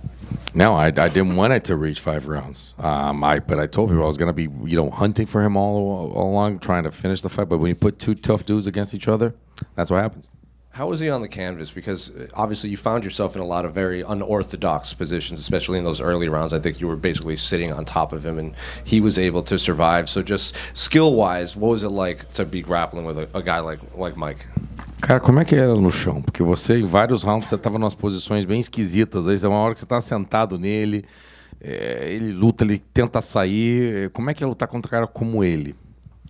No, I didn't want it to reach 5 rounds. But I told people I was going to be, hunting for him all along, trying to finish the fight. But when you put two tough dudes against each other, that's what happens.
How was he on the canvas? Because obviously you found yourself in a lot of very unorthodox positions, especially in those early rounds. I think you were basically sitting on top of him, and he was able to survive. So just skill-wise, what was it like to be grappling with a guy like Mike?
Cara, como é que era no chão? Porque você, em vários rounds, você estava em umas posições bem esquisitas. Aí, uma hora que você está sentado nele, ele luta, ele tenta sair. Como é que é lutar contra um cara como ele?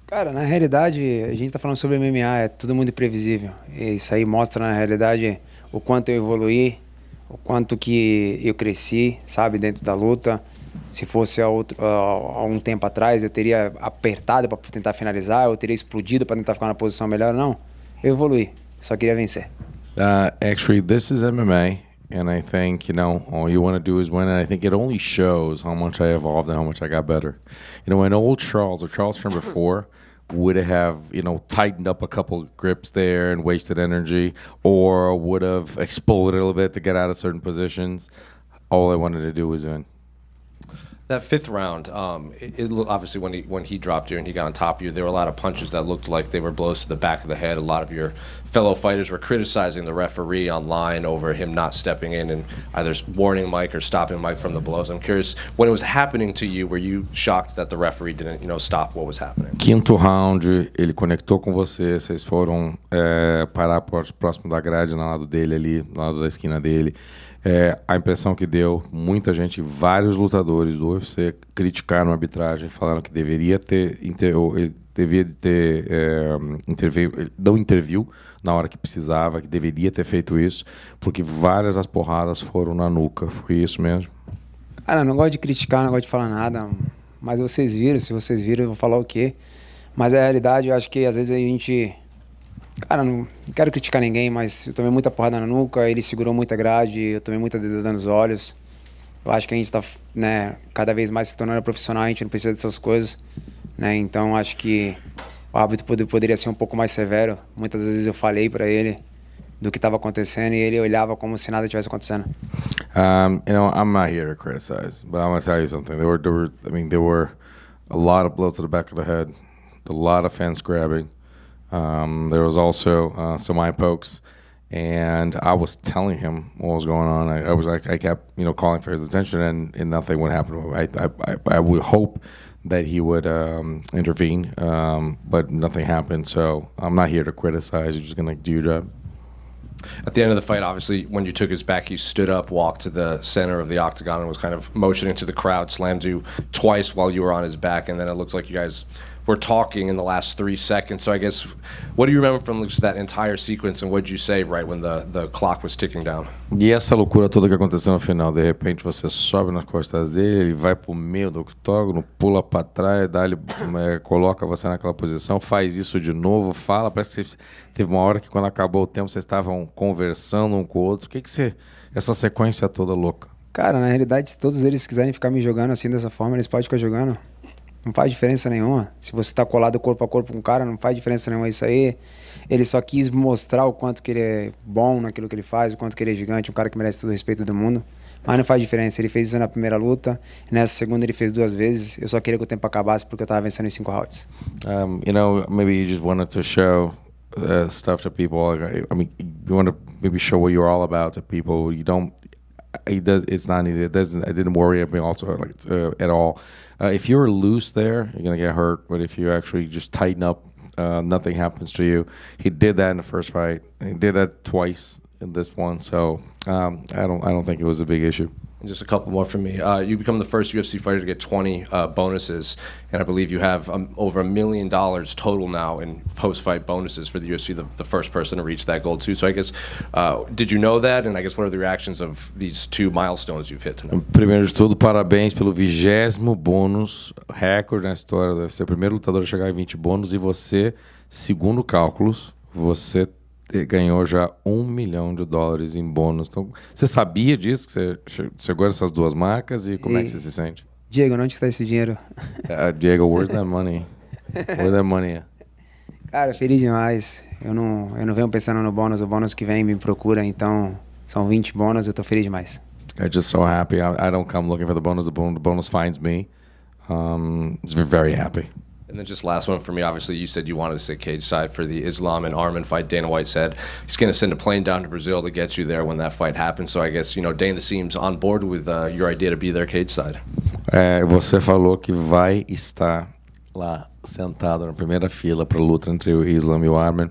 Cara, na realidade, a gente tá falando sobre MMA, é tudo muito imprevisível. Isso aí mostra, na realidade, o quanto eu evoluí, o quanto que eu cresci, sabe, dentro da luta. Se fosse há um tempo atrás, eu teria apertado para tentar finalizar, eu teria explodido para tentar ficar na posição melhor. Não, eu evoluí, só queria vencer.
Actually, this is MMA, and I think, all you want to do is win, and I think it only shows how much I evolved and how much I got better. When old Charles, or Charles from before, would have, tightened up a couple grips there and wasted energy, or would have exploded a little bit to get out of certain positions, all I wanted to do was win.
That fifth round, obviously when he dropped you and he got on top of you, there were a lot of punches that looked like they were blows to the back of the head. A lot of your fellow fighters were criticizing the referee online over him not stepping in and either warning Mike or stopping Mike from the blows. I'm curious, when it was happening to you, were you shocked that the referee didn't, stop what was happening?
Quinto round, ele conectou com você, vocês foram parar próximo da grade, no lado dele ali, no lado da esquina dele. A impressão que deu, muita gente, vários lutadores do UFC criticaram a arbitragem, falaram que deveria ter não interviu na hora que precisava, que deveria ter feito isso, porque várias das porradas foram na nuca. Foi isso mesmo?
Cara, não gosto de criticar, não gosto de falar nada, mas vocês viram, se vocês viram eu vou falar o quê? Mas a realidade, eu acho que às vezes a gente... Cara, não quero criticar ninguém, mas eu tomei muita porrada na nuca, ele segurou muita grade, eu tomei muita dedada nos olhos. Eu acho que a gente tá, cada vez mais se tornando profissional, a gente não precisa dessas coisas, Então, acho que o árbitro poderia ser um pouco mais severo. Muitas vezes eu falei para ele do que estava acontecendo e ele olhava como se nada tivesse acontecendo.
I'm not here to criticize, but I'm going to tell you something. There were a lot of blows to the back of the head, a lot of fence grabbing. There was also some eye pokes, and I was telling him what was going on. I kept, calling for his attention, and nothing would happen. I would hope that he would intervene, but nothing happened. So I'm not here to criticize. You're just gonna do your job.
At the end of the fight, obviously, when you took his back, he stood up, walked to the center of the octagon, and was kind of motioning to the crowd, slammed you twice while you were on his back, and then it looks like you guys were talking in the last 3 seconds. So I guess, what do you remember from that entire sequence, and what did you say right when the clock was ticking down?
E essa loucura toda que aconteceu no final, de repente você sobe nas costas dele, ele vai pro meio do octógono, pula para trás, coloca você naquela posição, faz isso de novo, fala, parece que teve uma hora que quando acabou o tempo vocês estavam conversando um com o outro. O que essa sequência toda louca?
Cara, na realidade, se todos eles quiserem ficar me jogando assim dessa forma, eles podem ficar jogando. Não faz diferença nenhuma. Se você tá colado corpo a corpo com o cara, não faz diferença nenhuma isso aí. Ele só quis mostrar o quanto que ele é bom naquilo que ele faz, o quanto que ele é gigante, um cara que merece todo o respeito do mundo. Mas não faz diferença. Ele fez isso na primeira luta, nessa segunda ele fez 2 vezes. Eu só queria que o tempo acabasse porque eu tava vencendo em 5 rounds.
Maybe you just wanted to show stuff to people. You want to maybe show what you're all about to people. You don't... It's not needed. I didn't worry about also at all. If you're loose there, you're gonna get hurt. But if you actually just tighten up, nothing happens to you. He did that in the first fight. He did that twice in this one. So I don't think it was a big issue.
And just a couple more from me. You become the first UFC fighter to get 20 bonuses, and I believe you have over $1 million total now in post-fight bonuses for the UFC, the first person to reach that goal too. So I guess, did you know that? And I guess what are the reactions of these 2 milestones you've hit tonight?
Primeiro de tudo, parabéns pelo 20º bônus, recorde na história. Deve ser o primeiro lutador a chegar em 20 bônus, e você, segundo cálculos, você ganhou já $1 milhão em bônus. Então, você sabia disso, que você chegou a essas 2 marcas, e como é que você se sente?
Diego, onde está esse dinheiro?
Diego, where's that money? Where's that money?
Cara, feliz demais. Eu não venho pensando no bônus, o bônus que vem me procura, então são 20 bônus, eu tô feliz demais.
I'm just so happy. I don't come looking for the bonus. The bonus finds me. It's very happy.
And then just last one for me. Obviously, you said you wanted to stay cage side for the Islam and Arman fight. Dana White said he's going to send a plane down to Brazil to get you there when that fight happens. So I guess, Dana seems on board with your idea to be there cage side.
Você falou que vai estar lá sentado na primeira fila para a luta entre o Islam e o Arman.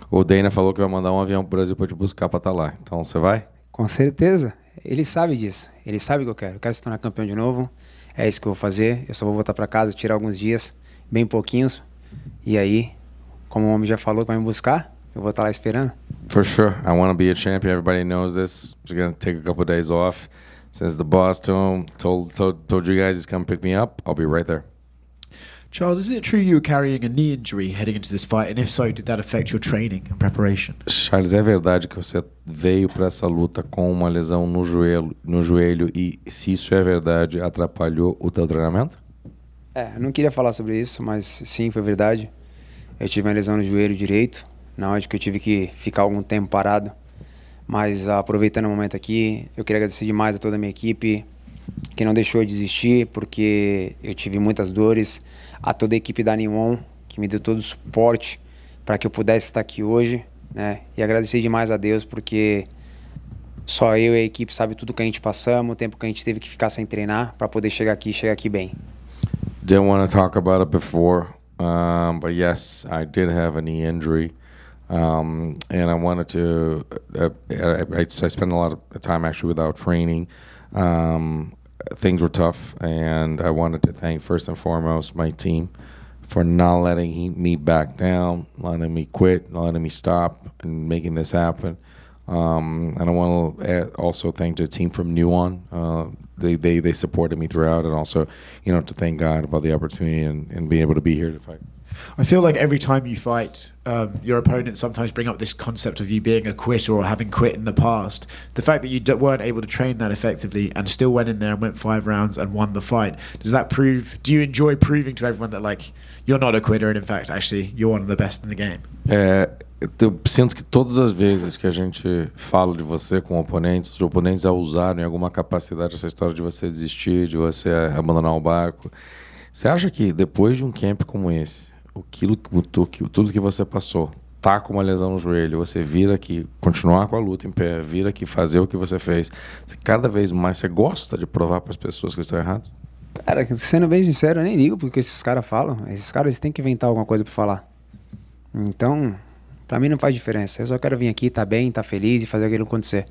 O Dana falou que vai mandar um avião pro Brasil para te buscar para estar lá. Então você vai?
Com certeza. Ele sabe disso. Ele sabe o que eu quero. Eu quero se tornar campeão de novo. É isso que eu vou fazer. Eu só vou voltar para casa, tirar alguns dias, bem pouquinhos. E aí, como o homem já falou que vai me buscar, eu vou estar lá esperando.
For sure. I want to be a champion. Everybody knows this. I'm going to take a couple of days off. Since the boss told you guys he's come pick me up, I'll be right there.
Charles, is it true you were carrying a knee injury heading into this fight? And if so, did that affect your training and preparation?
Charles, é verdade que você veio para essa luta com uma lesão no joelho e, se isso é verdade, atrapalhou o teu treinamento?
Eu não queria falar sobre isso, mas sim, foi verdade. Eu tive uma lesão no joelho direito, na onde que eu tive que ficar algum tempo parado. Mas aproveitando o momento aqui, eu queria agradecer demais a toda a minha equipe, que não deixou de desistir, porque eu tive muitas dores, a toda a equipe da Nion, que me deu todo o suporte para que eu pudesse estar aqui hoje, né? E agradecer demais a Deus, porque só eu e a equipe sabe tudo que a gente passamos, o tempo que a gente teve que ficar sem treinar para poder chegar aqui bem.
Didn't want to talk about it before, but yes, I did have a knee injury. And I wanted to, I spent a lot of time actually without training. Things were tough, and I wanted to thank first and foremost my team for not letting me back down, letting me quit, not letting me stop, and making this happen. And I want to also thank the team from Nuon. They supported me throughout, and also, to thank God about the opportunity and being able to be here to fight.
I feel like every time you fight, your opponents sometimes bring up this concept of you being a quitter or having quit in the past. The fact that you weren't able to train that effectively and still went in there and went 5 rounds and won the fight, does that prove, do you enjoy proving to everyone that, like, you're not a quitter and in fact, actually, you're one of the best in the game?
Eu sinto que todas as vezes que a gente fala de você com oponentes, os oponentes a usarem alguma capacidade, essa história de você desistir, de você abandonar o barco. Você acha que depois de um camp como esse, tudo que você passou, tá com uma lesão no joelho, você vir aqui, continuar com a luta em pé, vir aqui fazer o que você fez, cada vez mais você gosta de provar para as pessoas que estão erradas?
Cara, sendo bem sincero, eu nem ligo porque esses caras falam. Esses caras eles têm que inventar alguma coisa para falar. Então, pra mim não faz diferença. Eu só quero vir aqui, tá bem, tá feliz e fazer aquilo acontecer.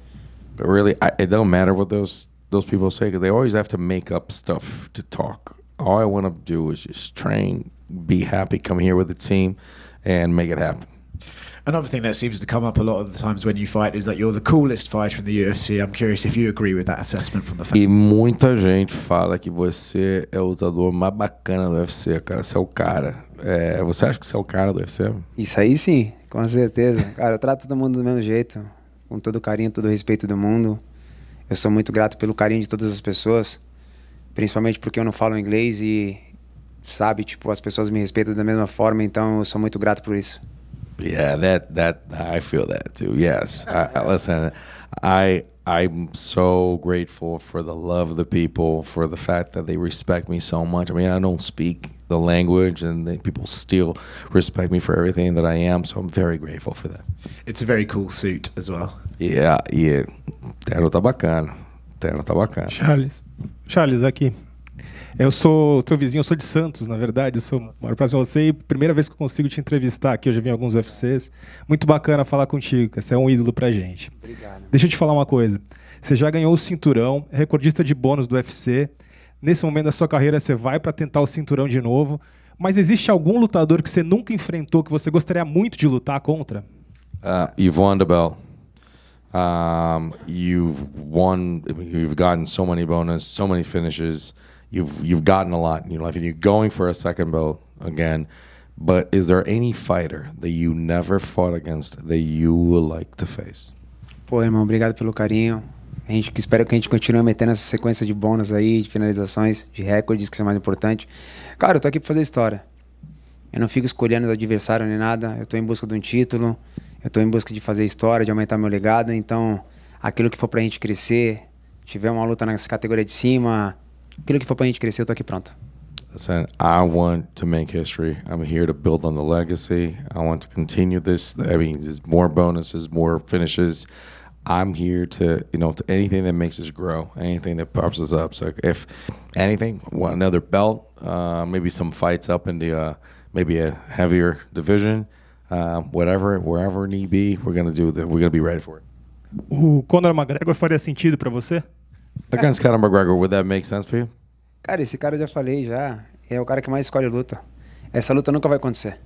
But really, it don't matter what those people say, because they always have to make up stuff to talk. All I want to do is just train, be happy, come here with the team, and make it happen.
Another thing that seems to come up a lot of the times when you fight is that you're the coolest fighter in the UFC. I'm curious if you agree with that assessment from the fans.
E muita gente fala que você é o lutador mais bacana do UFC, cara. Você é o cara. Você acha que você é o cara do UFC?
Isso aí sim, com certeza. Cara, eu trato todo mundo do mesmo jeito, com todo o carinho, todo o respeito do mundo. Eu sou muito grato pelo carinho de todas as pessoas, principalmente porque eu não falo inglês e, sabe, tipo, as pessoas me respeitam da mesma forma, então eu sou muito grato por isso.
Yeah, that I feel that too. Yes, listen, I'm so grateful for the love of the people, for the fact that they respect me so much. I mean, I don't speak the language, and people still respect me for everything that I am. So I'm very grateful for that.
It's a very cool suit as well.
Yeah. Terno tá bacana.
Charles, aqui. Eu sou teu vizinho, eu sou de Santos, na verdade. Moro próximo a você e primeira vez que eu consigo te entrevistar aqui. Eu já vi em alguns UFCs. Muito bacana falar contigo, você é um ídolo pra gente.
Obrigado.
Deixa eu te falar uma coisa. Você já ganhou o cinturão, é recordista de bônus do UFC. Nesse momento da sua carreira, você vai pra tentar o cinturão de novo. Mas existe algum lutador que você nunca enfrentou que você gostaria muito de lutar contra?
You've won the belt. You've gotten so many bonus, so many finishes. You've gotten a lot in your life, and you're going for a second belt again. But is there any fighter that you never fought against that you would like to face?
Pô, irmão, obrigado pelo carinho. Espero que a gente continue metendo essa sequência de bônus aí, de finalizações, de recordes, que são mais importantes. Cara, eu tô aqui pra fazer história. Eu não fico escolhendo o adversário nem nada. Eu estou em busca de um título. Eu estou em busca de fazer história, de aumentar meu legado. Então, aquilo que for pra gente crescer, tiver uma luta nessa categoria de cima, aquilo que for pra gente crescer, eu tô aqui pronto.
Listen, I want to make history. I'm here to build on the legacy. I want to continue this. I mean, there's more bonuses, more finishes. I'm here to, to anything that makes us grow, anything that pops us up. So if anything, another belt, maybe some fights up in the, maybe a heavier division, whatever, wherever need be, we're going to do that. We're going to be ready for it.
O Conor McGregor faria sentido para você?
Against Conor McGregor, would that make sense for you?
Cara, esse cara eu já falei já, é o cara que mais escolhe luta. Essa luta nunca vai acontecer.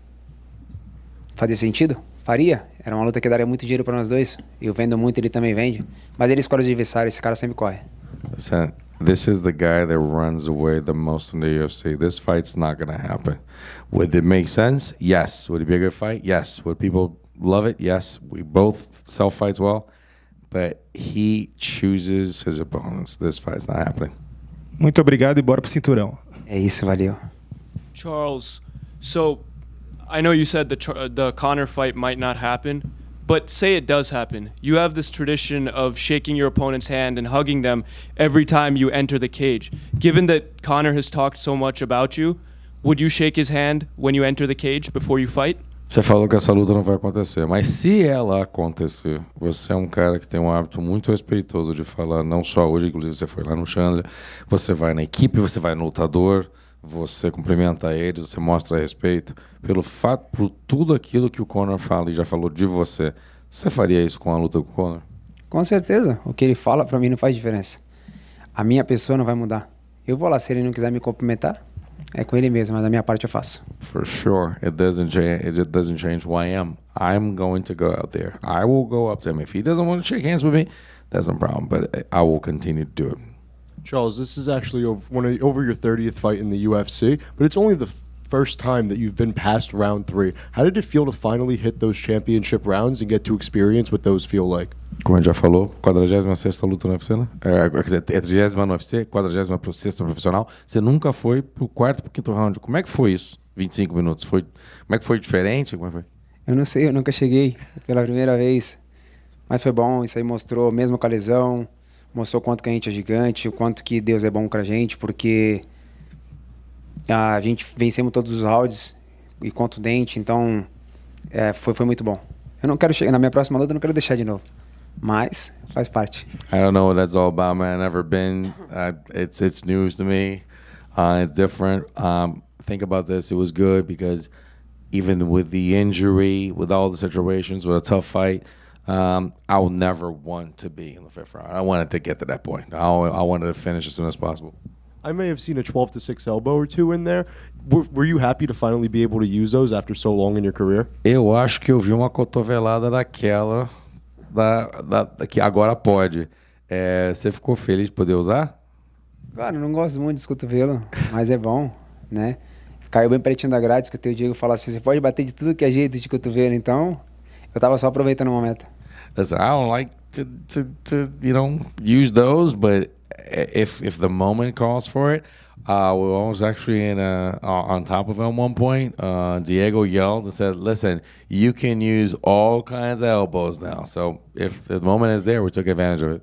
Fazia sentido? Faria. Era uma luta que daria muito dinheiro para nós dois. Eu vendo muito, ele também vende. Mas ele escolhe os adversários, esse cara sempre corre.
Listen, this is the guy that runs away the most in the UFC. This fight's not going to happen. Would it make sense? Yes. Would it be a good fight? Yes. Would people love it? Yes. We both sell fights well. But he chooses his opponents. This fight's not happening.
Muito obrigado e bora pro cinturão.
É isso, valeu.
Charles, so I know you said the Conor fight might not happen, but say it does happen. You have this tradition of shaking your opponent's hand and hugging them every time you enter the cage. Given that Conor has talked so much about you, would you shake his hand when you enter the cage before you fight?
Você falou que essa luta não vai acontecer, mas se ela acontecer, você é um cara que tem um hábito muito respeitoso de falar, não só hoje, inclusive você foi lá no Chandler, você vai na equipe, você vai no lutador, você cumprimenta ele, você mostra respeito, pelo fato, por tudo aquilo que o Conor fala e já falou de você. Você faria isso com a luta com o Conor?
Com certeza. O que ele fala pra mim não faz diferença. A minha pessoa não vai mudar. Eu vou lá, se ele não quiser me cumprimentar, é com ele mesmo, mas da minha parte eu faço.
For sure, it doesn't change who I am. I'm going to go out there. I will go up to him. If he doesn't want to shake hands with me, that's no problem. But I will continue to do it.
Charles, this is actually over your 30th fight in the UFC, but it's only the first time that you've been past round 3. How did it feel to finally hit those championship rounds and get to experience what those feel like?
Como a gente já falou, 46ª luta no UFC, né? Quer dizer, 30ª no UFC, 46ª profissional. Você nunca foi pro quarto, pro quinto round. Como é que foi isso? 25 minutos. Como é que foi diferente? Como é que foi?
Eu não sei, eu nunca cheguei pela primeira vez. Mas foi bom, isso aí mostrou, mesmo com a lesão, mostrou o quanto que a gente é gigante, o quanto que Deus é bom pra gente, porque a gente vencemos todos os rounds e contundente, então foi muito bom. Eu não quero chegar, na minha próxima luta eu não quero deixar de novo, mas faz parte.
I don't know what that's all about, man. I've never been. It's news to me. It's different. Think about this. It was good because even with the injury, with all the situations, with a tough fight, I will never want to be in the 5th round. I wanted to get to that point. I wanted to finish as soon as possible.
I may have seen a 12-6 elbow or two in there. Were you happy to finally be able to use those after so long in your career?
Eu acho que eu vi uma cotovelada daquela que agora pode. Você ficou feliz de poder usar?
Cara, eu não gosto muito desse cotovelo, mas é bom, né? Caiu bem pertinho da grade, escutei o Diego falar assim, você pode bater de tudo que é jeito de cotovelo, então eu tava só aproveitando o momento.
Listen, I don't like to use those, but if the moment calls for it, I was actually on top of him at one point. Diego yelled and said, "Listen, you can use all kinds of elbows now." So if the moment is there, we took advantage of it.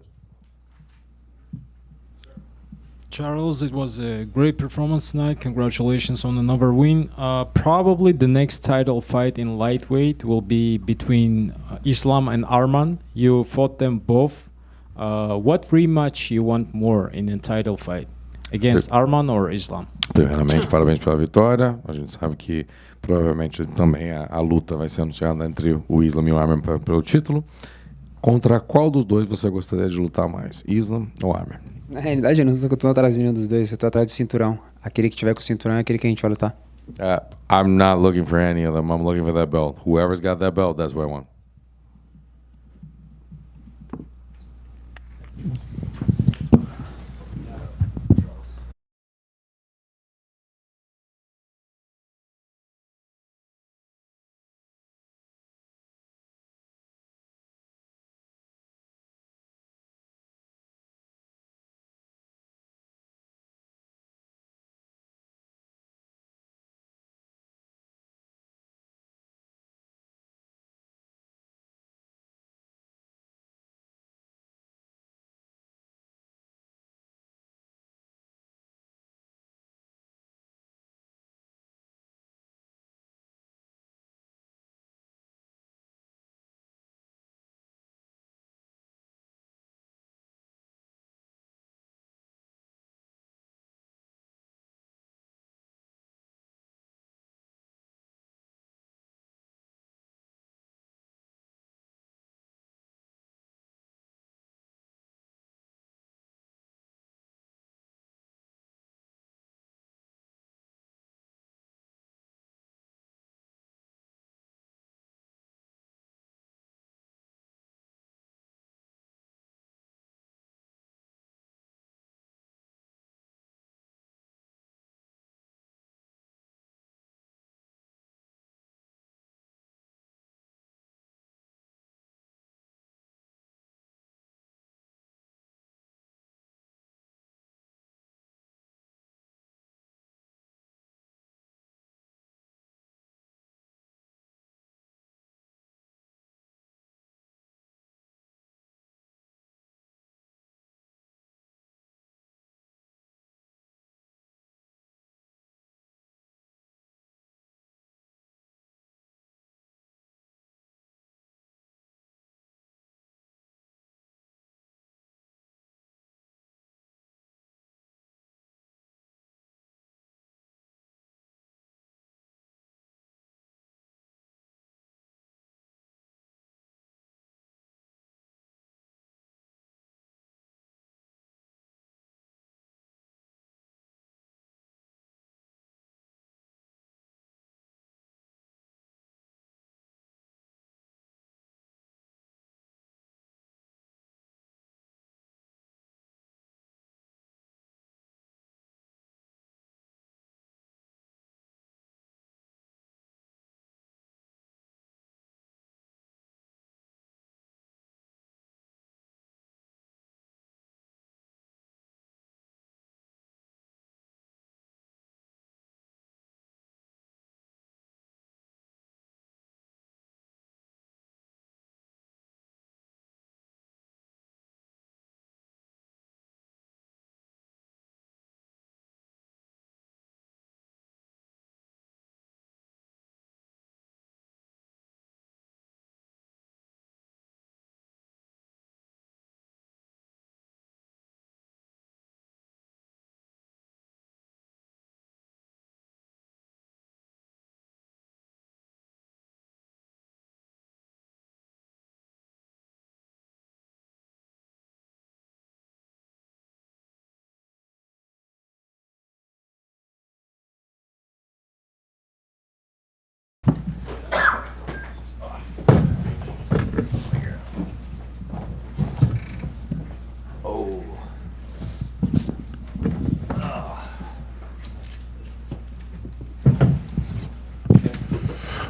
Charles, it was a great performance tonight. Congratulations on another win. Probably the next title fight in lightweight will be between Islam and Arman. You fought them both. What rematch you want more in a title fight? Against Arman or Islam?
Primeiramente, parabéns pela vitória. A gente sabe que provavelmente também a luta vai ser anunciada entre o Islam e o Arman pelo título. Contra qual dos dois você gostaria de lutar mais? Islam ou Arman?
Na realidade, eu não estou atrás de nenhum dos dois, eu estou atrás do cinturão. Aquele que tiver com o cinturão é aquele que a gente vai lutar.
I'm not looking for any of them. I'm looking for that belt. Whoever's got that belt, that's what I want.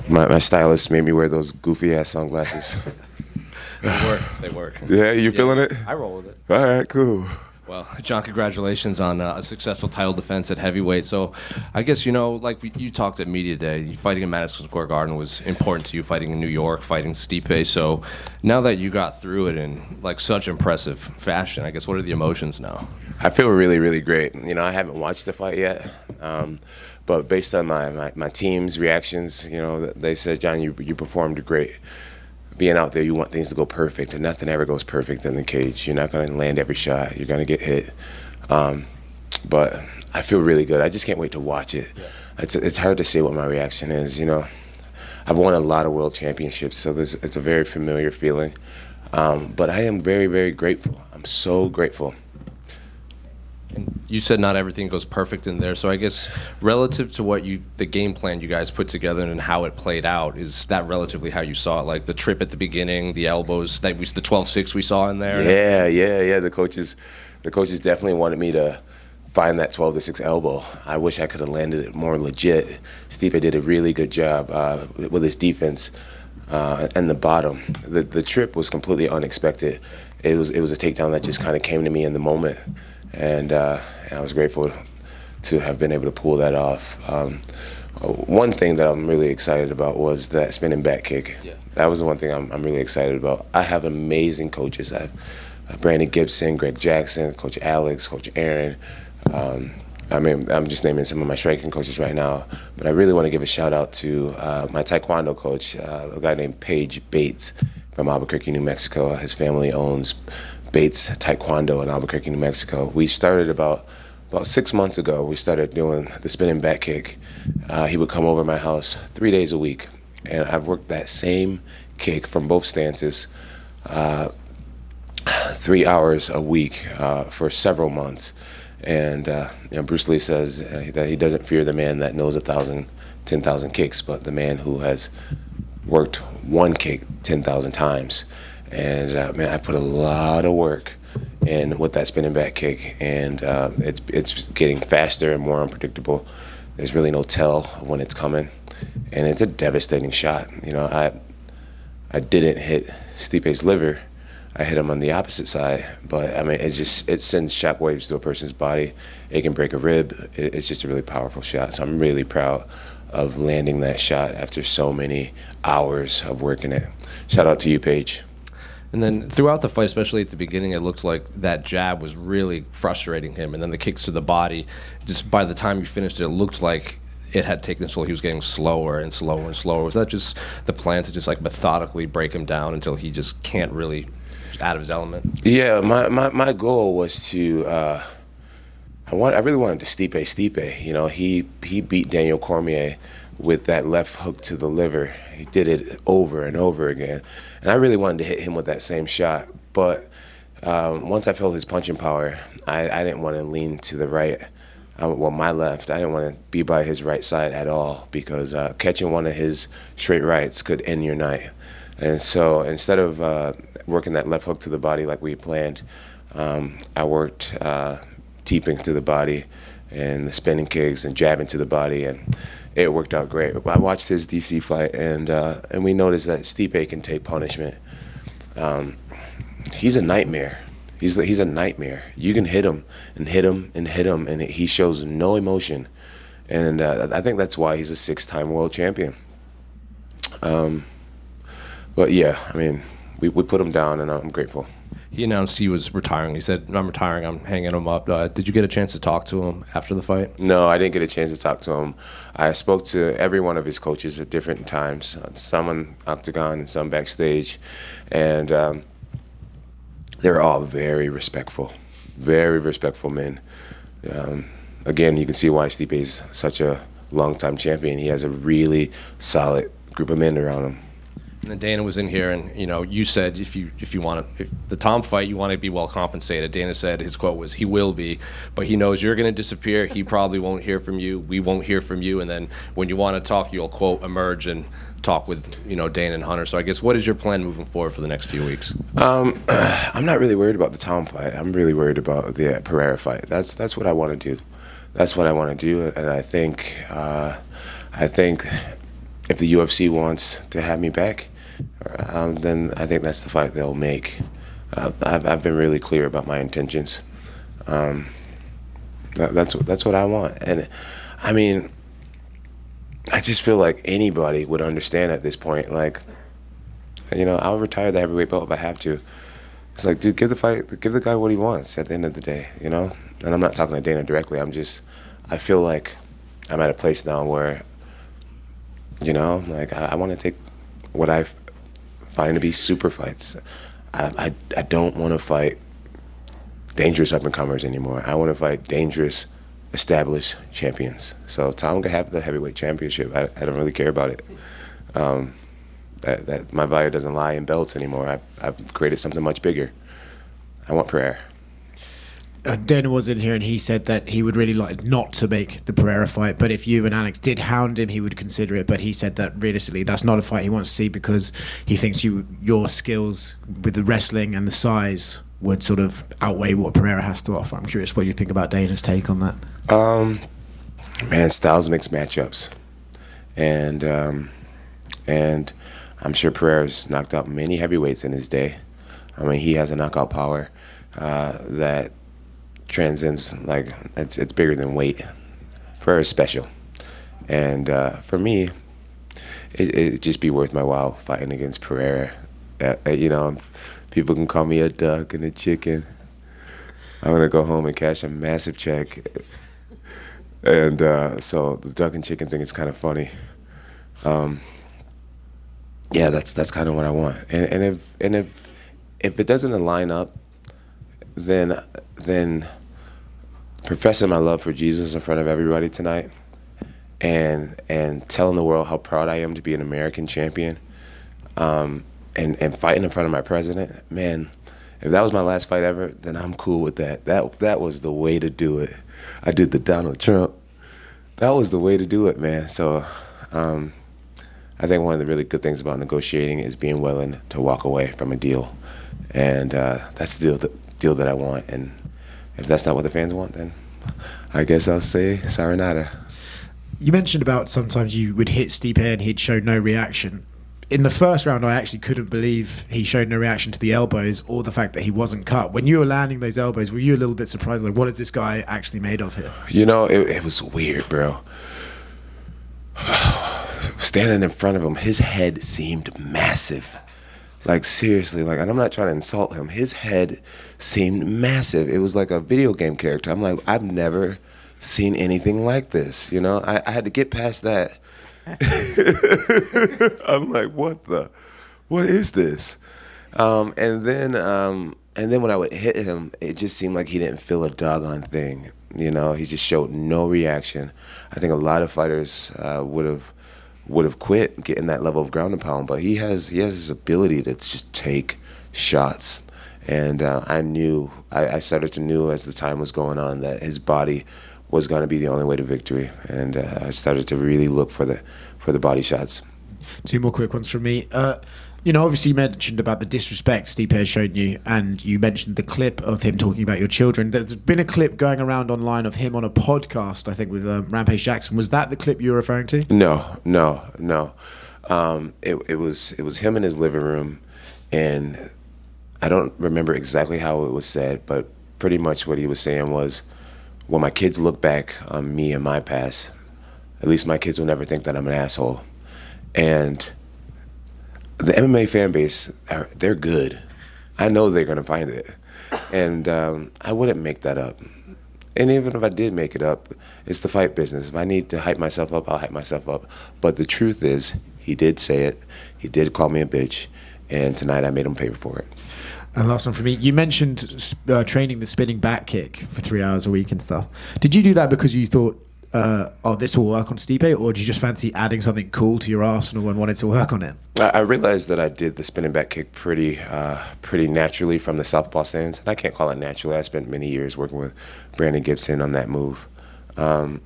My stylist made me wear those goofy ass sunglasses.
They work. They work.
Yeah, you feeling it?
I roll with it.
All right, cool.
Well, Jon, congratulations on a successful title defense at heavyweight. So I guess, like you talked at Media Day, fighting in Madison Square Garden was important to you, fighting in New York, fighting Stipe. So now that you got through it in such impressive fashion, I guess what are the emotions now?
I feel really, really great. I haven't watched the fight yet, but based on my team's reactions, they said, Jon, you performed great. Being out there, you want things to go perfect, and nothing ever goes perfect in the cage. You're not going to land every shot. You're going to get hit. But I feel really good. I just can't wait to watch it. Yeah. It's hard to say what my reaction is. I've won a lot of world championships, so it's a very familiar feeling. But I am very, very grateful. I'm so grateful.
And you said not everything goes perfect in there, so I guess relative to the game plan you guys put together and how it played out, is that relatively how you saw it? Like the trip at the beginning, the elbows, the 12-6 we saw in there?
Yeah. The coaches definitely wanted me to find that 12-6 elbow. I wish I could have landed it more legit. Stipe did a really good job with his defense and the bottom. The trip was completely unexpected. It was a takedown that just kind of came to me in the moment. And I was grateful to have been able to pull that off. One thing that I'm really excited about was that spinning back kick. Yeah. That was the one thing I'm really excited about. I have amazing coaches. I have Brandon Gibson, Greg Jackson, Coach Alex, Coach Aaron. I'm just naming some of my striking coaches right now. But I really want to give a shout out to my Taekwondo coach, a guy named Paige Bates from Albuquerque, New Mexico. His family owns Bates Taekwondo in Albuquerque, New Mexico. We started about 6 months ago. We started doing the spinning back kick. He would come over my house 3 days a week, and I've worked that same kick from both stances 3 hours a week for several months. And Bruce Lee says that he doesn't fear the man that knows 10,000 kicks, but the man who has worked one kick 10,000 times. And man, I put a lot of work in with that spinning back kick, and it's getting faster and more unpredictable. There's really no tell when it's coming, and it's a devastating shot. I didn't hit Stipe's liver. I hit him on the opposite side, but I mean, it sends shockwaves to a person's body. It can break a rib. It's just a really powerful shot. So I'm really proud of landing that shot after so many hours of working it. Shout out to you, Paige.
And then throughout the fight, especially at the beginning, it looked like that jab was really frustrating him. And then the kicks to the body, just by the time you finished it, it looked like it had taken so he was getting slower and slower and slower. Was that just the plan to just methodically break him down until he just can't really out of his element?
Yeah, my goal was to I really wanted to Stipe. He beat Daniel Cormier with that left hook to the liver. He did it over and over again. And I really wanted to hit him with that same shot. But once I felt his punching power, I didn't want to lean to the right. My left. I didn't want to be by his right side at all, because catching one of his straight rights could end your night. And so instead of working that left hook to the body like we had planned, I worked teeping to the body and the spinning kicks and jabbing to the body, and it worked out great. I watched his DC fight, and we noticed that Stipe can take punishment. He's a nightmare. He's a nightmare. You can hit him and hit him and hit him, and he shows no emotion. And I think that's why he's a 6-time world champion. But yeah, I mean, we put him down, and I'm grateful.
He announced he was retiring. He said, "I'm retiring. I'm hanging him up." Did you get a chance to talk to him after the fight?
No, I didn't get a chance to talk to him. I spoke to every one of his coaches at different times, some on Octagon and some backstage, and they were all very respectful men. Again, you can see why Stipe is such a long-time champion. He has a really solid group of men around him.
And then Dana was in here, and you said if the Tom fight, you want to be well compensated. Dana said his quote was, "He will be, but he knows you're going to disappear. He probably won't hear from you. We won't hear from you. And then when you want to talk, you'll quote emerge and talk with Dana and Hunter." So I guess what is your plan moving forward for the next few weeks?
I'm not really worried about the Tom fight. I'm really worried about the Pereira fight. That's what I want to do. That's what I want to do, and I think if the UFC wants to have me back, then I think that's the fight they'll make. I've been really clear about my intentions. That's what I want, and I mean, I just feel like anybody would understand at this point. Like, you know, I'll retire the heavyweight belt if I have to. It's like, dude, give the guy what he wants at the end of the day, you know? And I'm not talking to Dana directly. I feel like I'm at a place now where, you know, like I want to take what I find to be super fights. I don't want to fight dangerous up-and-comers anymore. I want to fight dangerous, established champions. So Tom can have the heavyweight championship. I don't really care about it. That my value doesn't lie in belts anymore. I've created something much bigger. I want Pereira.
Dana was in here and he said that he would really like not to make the Pereira fight, but if you and Alex did hound him, he would consider it. But he said that realistically, that's not a fight he wants to see because he thinks your skills with the wrestling and the size would sort of outweigh what Pereira has to offer. I'm curious what you think about Dana's take on that.
Man, styles mix matchups, and I'm sure Pereira's knocked out many heavyweights in his day. I mean, he has a knockout power that transcends, like, it's bigger than weight. Pereira's special. And for me, it'd just be worth my while fighting against Pereira. You know, people can call me a duck and a chicken. I'm going to go home and cash a massive check. And so the duck and chicken thing is kind of funny. Yeah, that's kind of what I want. And if it doesn't line up, then professing my love for Jesus in front of everybody tonight, and telling the world how proud I am to be an American champion, and fighting in front of my president, man, if that was my last fight ever, then I'm cool with that. That was the way to do it. I did the Donald Trump. That was the way to do it, man. So I think one of the really good things about negotiating is being willing to walk away from a deal. And that's the deal that I want. And if that's not what the fans want, then I guess I'll say sayonara.
You mentioned about sometimes you would hit Stipe and he'd show no reaction. In the first round, I actually couldn't believe he showed no reaction to the elbows or the fact that he wasn't cut. When you were landing those elbows, were you a little bit surprised? Like, what is this guy actually made of here?
You know, it was weird, bro. Standing in front of him, his head seemed massive. Like, seriously, like, and I'm not trying to insult him. His head seemed massive. It was like a video game character. I'm like, I've never seen anything like this, you know? I had to get past that. I'm like, what is this? And then when I would hit him, it just seemed like he didn't feel a doggone thing. You know, he just showed no reaction. I think a lot of fighters would have quit getting that level of ground and pound, but he has this ability to just take shots. And I started to know as the time was going on that his body was going to be the only way to victory, and I started to really look for the body shots.
Two more quick ones from me. You know, obviously you mentioned about the disrespect Stipe has shown you, and you mentioned the clip of him talking about your children. There's been a clip going around online of him on a podcast, I think, with Rampage Jackson. Was that the clip you were referring to?
No. It was him in his living room, and I don't remember exactly how it was said, but pretty much what he was saying was, when my kids look back on me and my past, at least my kids will never think that I'm an asshole. And the MMA fan base, they're good. I know they're going to find it. And I wouldn't make that up. And even if I did make it up, it's the fight business. If I need to hype myself up, I'll hype myself up. But the truth is, he did say it. He did call me a bitch. And tonight I made him pay for it.
And last one for me. You mentioned training the spinning back kick for 3 hours a week and stuff. Did you do that because you thought, this will work on Stipe, or did you just fancy adding something cool to your arsenal and wanted to work on it?
I realized that I did the spinning back kick pretty naturally from the southpaw stance. And I can't call it naturally. I spent many years working with Brandon Gibson on that move. But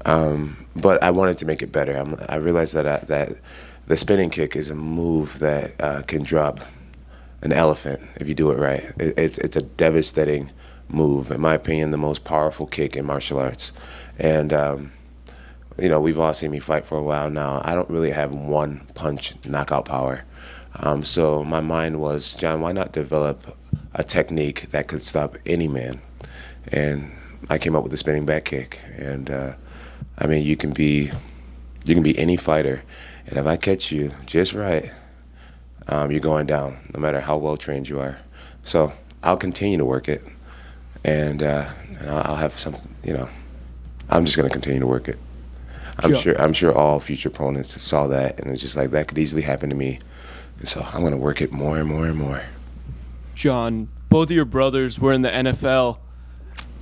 I wanted to make it better. I realized that the spinning kick is a move that can drop an elephant if you do it right. It's a devastating move, in my opinion, the most powerful kick in martial arts. And we've all seen me fight for a while now. I don't really have one punch knockout power. So my mind was, Jon, why not develop a technique that could stop any man? And I came up with the spinning back kick. And I mean, you can be any fighter, and if I catch you just right, you're going down, no matter how well trained you are. So I'll continue to work it, and I'll have some. I'm just gonna continue to work it. I'm sure all future opponents saw that, and it's just like that could easily happen to me. And so I'm gonna work it more and more and more.
Jon, both of your brothers were in the NFL.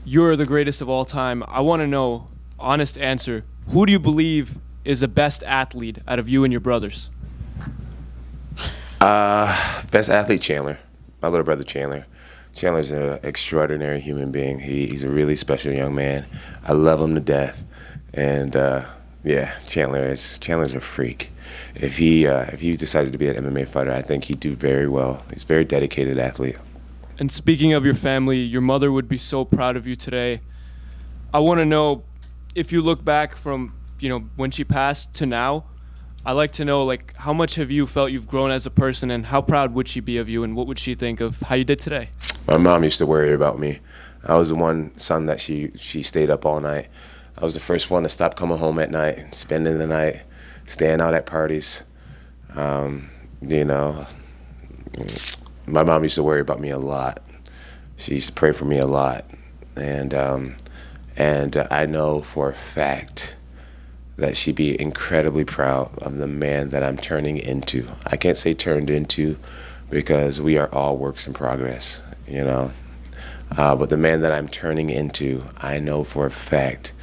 You're the greatest of all time. I want to know, honest answer, who do you believe is the best athlete out of you and your brothers?
Best athlete, Chandler. My little brother, Chandler. Chandler's an extraordinary human being. He's a really special young man. I love him to death. And yeah, Chandler's a freak. If he decided to be an MMA fighter, I think he'd do very well. He's a very dedicated athlete.
And speaking of your family, your mother would be so proud of you today. I want to know, if you look back from, when she passed to now, I'd like to know, how much have you felt you've grown as a person, and how proud would she be of you, and what would she think of how you did today?
My mom used to worry about me. I was the one son that she stayed up all night. I was the first one to stop coming home at night, spending the night, staying out at parties. My mom used to worry about me a lot. She used to pray for me a lot. And I know for a fact that she'd be incredibly proud of the man that I'm turning into. I can't say turned into because we are all works in progress, but the man that I'm turning into, I know for a fact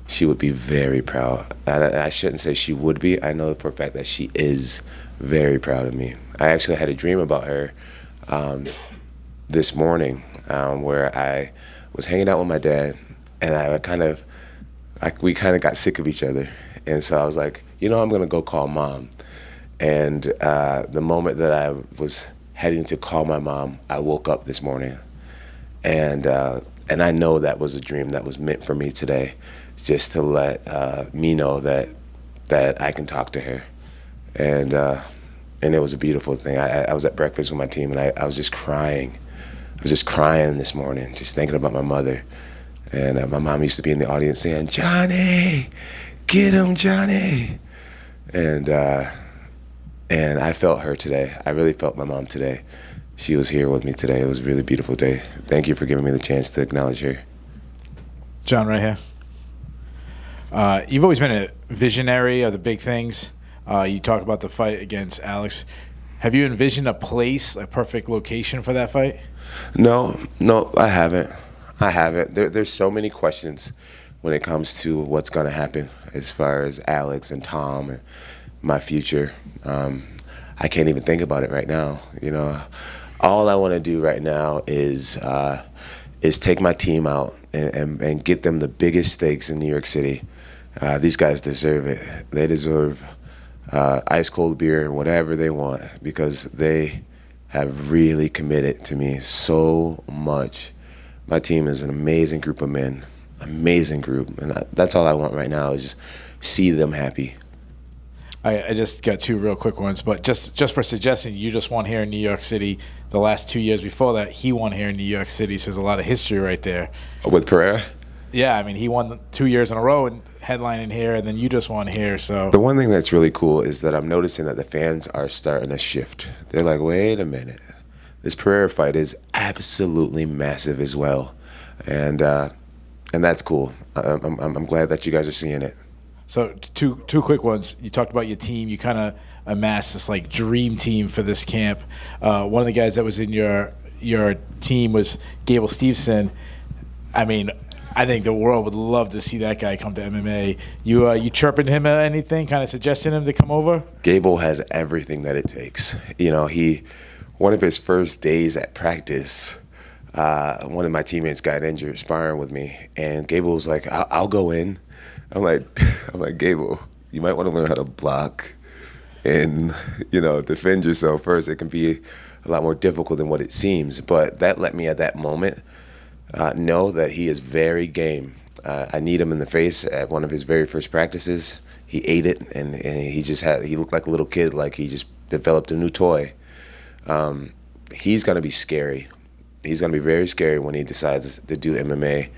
she would be very proud. I shouldn't say she would be. I know for a fact that she is very proud of me. I actually had a dream about her this morning where I was hanging out with my dad, and we kind of got sick of each other. And so I was like, I'm going to go call mom. And the moment that I was heading to call my mom, I woke up this morning. And I know that was a dream that was meant for me today, just to let me know that I can talk to her. And it was a beautiful thing. I was at breakfast with my team, and I was just crying. I was just crying this morning, just thinking about my mother. And my mom used to be in the audience saying, "Johnny, get him, Johnny." And I felt her today. I really felt my mom today. She was here with me today. It was a really beautiful day. Thank you for giving me the chance to acknowledge her.
Jon, right here. You've always been a visionary of the big things. You talk about the fight against Alex. Have you envisioned a place, a perfect location for that fight?
No, I haven't. There's so many questions when it comes to what's going to happen as far as Alex and Tom and my future. I can't even think about it right now. All I want to do right now is take my team out and get them the biggest stakes in New York City. These guys deserve it. They deserve ice cold beer, whatever they want, because they have really committed to me so much. My team is an amazing group of men, amazing group, and that's all I want right now is just see them happy.
I just got two real quick ones, but just for suggesting, you just won here in New York City. The last 2 years before that, he won here in New York City, so there's a lot of history right there.
With Pereira?
Yeah, I mean, he won 2 years in a row and headlining here, and then you just won here. So
the one thing that's really cool is that I'm noticing that the fans are starting to shift. They're like, wait a minute, this Pereira fight is absolutely massive as well, and that's cool. I'm glad that you guys are seeing it.
So two quick ones. You talked about your team. You kind of amassed this dream team for this camp. One of the guys that was in your team was Gable Steveson. I mean, I think the world would love to see that guy come to MMA. You chirping him or anything, kind of suggesting him to come over?
Gable has everything that it takes. One of his first days at practice, one of my teammates got injured sparring with me, and Gable was like, I'll go in. I'm like, Gable, you might want to learn how to block and, defend yourself first. It can be a lot more difficult than what it seems. But that let me at that moment know that he is very game. I kneed him in the face at one of his very first practices. He ate it, and he looked like a little kid, like he just developed a new toy. He's going to be scary. He's going to be very scary when he decides to do MMA.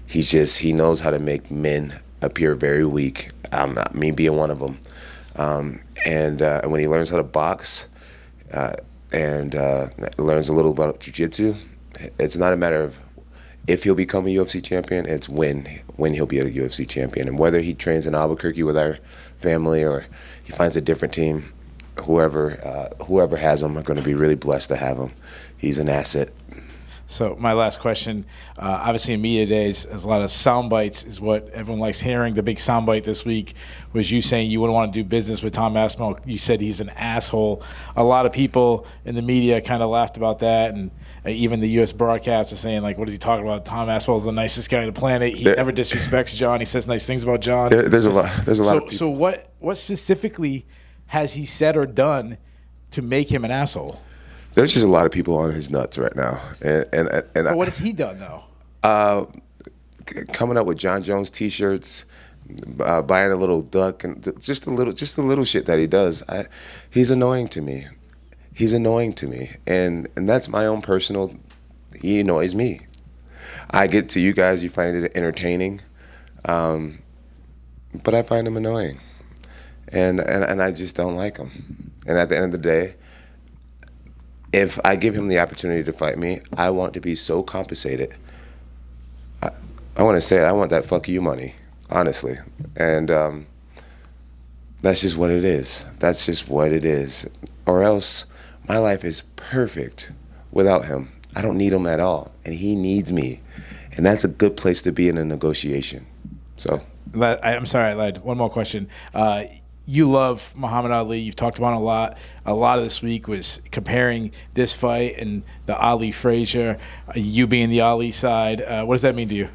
He knows how to make men appear very weak. Me being one of them. And when he learns how to box and learns a little about jiu-jitsu, it's not a matter of if he'll become a UFC champion, it's when he'll be a UFC champion. And whether he trains in Albuquerque with our family or he finds a different team, whoever has him, I'm going to be really blessed to have him. He's an asset.
So my last question, obviously in media days, there's a lot of sound bites is what everyone likes hearing. The big sound bite this week was you saying you wouldn't want to do business with Tom Aspinall. You said he's an asshole. A lot of people in the media kind of laughed about that, and even the U.S. broadcast are saying, like, what is he talking about? Tom Aspinall's the nicest guy on the planet. He never disrespects Jon. He says nice things about Jon.
There's a lot of people.
So what specifically has he said or done to make him an asshole?
There's just a lot of people on his nuts right now, and
But what has he done though?
Coming up with Jon Jones T-shirts, buying a little duck, and just the little shit that he does. He's annoying to me. He's annoying to me, and that's my own personal. He annoys me. I get to you guys, you find it entertaining, but I find him annoying, and I just don't like him. And at the end of the day, if I give him the opportunity to fight me, I want to be so compensated. I want to say it, I want that fuck you money, honestly. And that's just what it is. That's just what it is. Or else my life is perfect without him. I don't need him at all, and he needs me. And that's a good place to be in a negotiation. So
I'm sorry, I lied. One more question. You love Muhammad Ali. You've talked about him a lot. A lot of this week was comparing this fight and the Ali Frazier, you being the Ali side. What does that mean to you?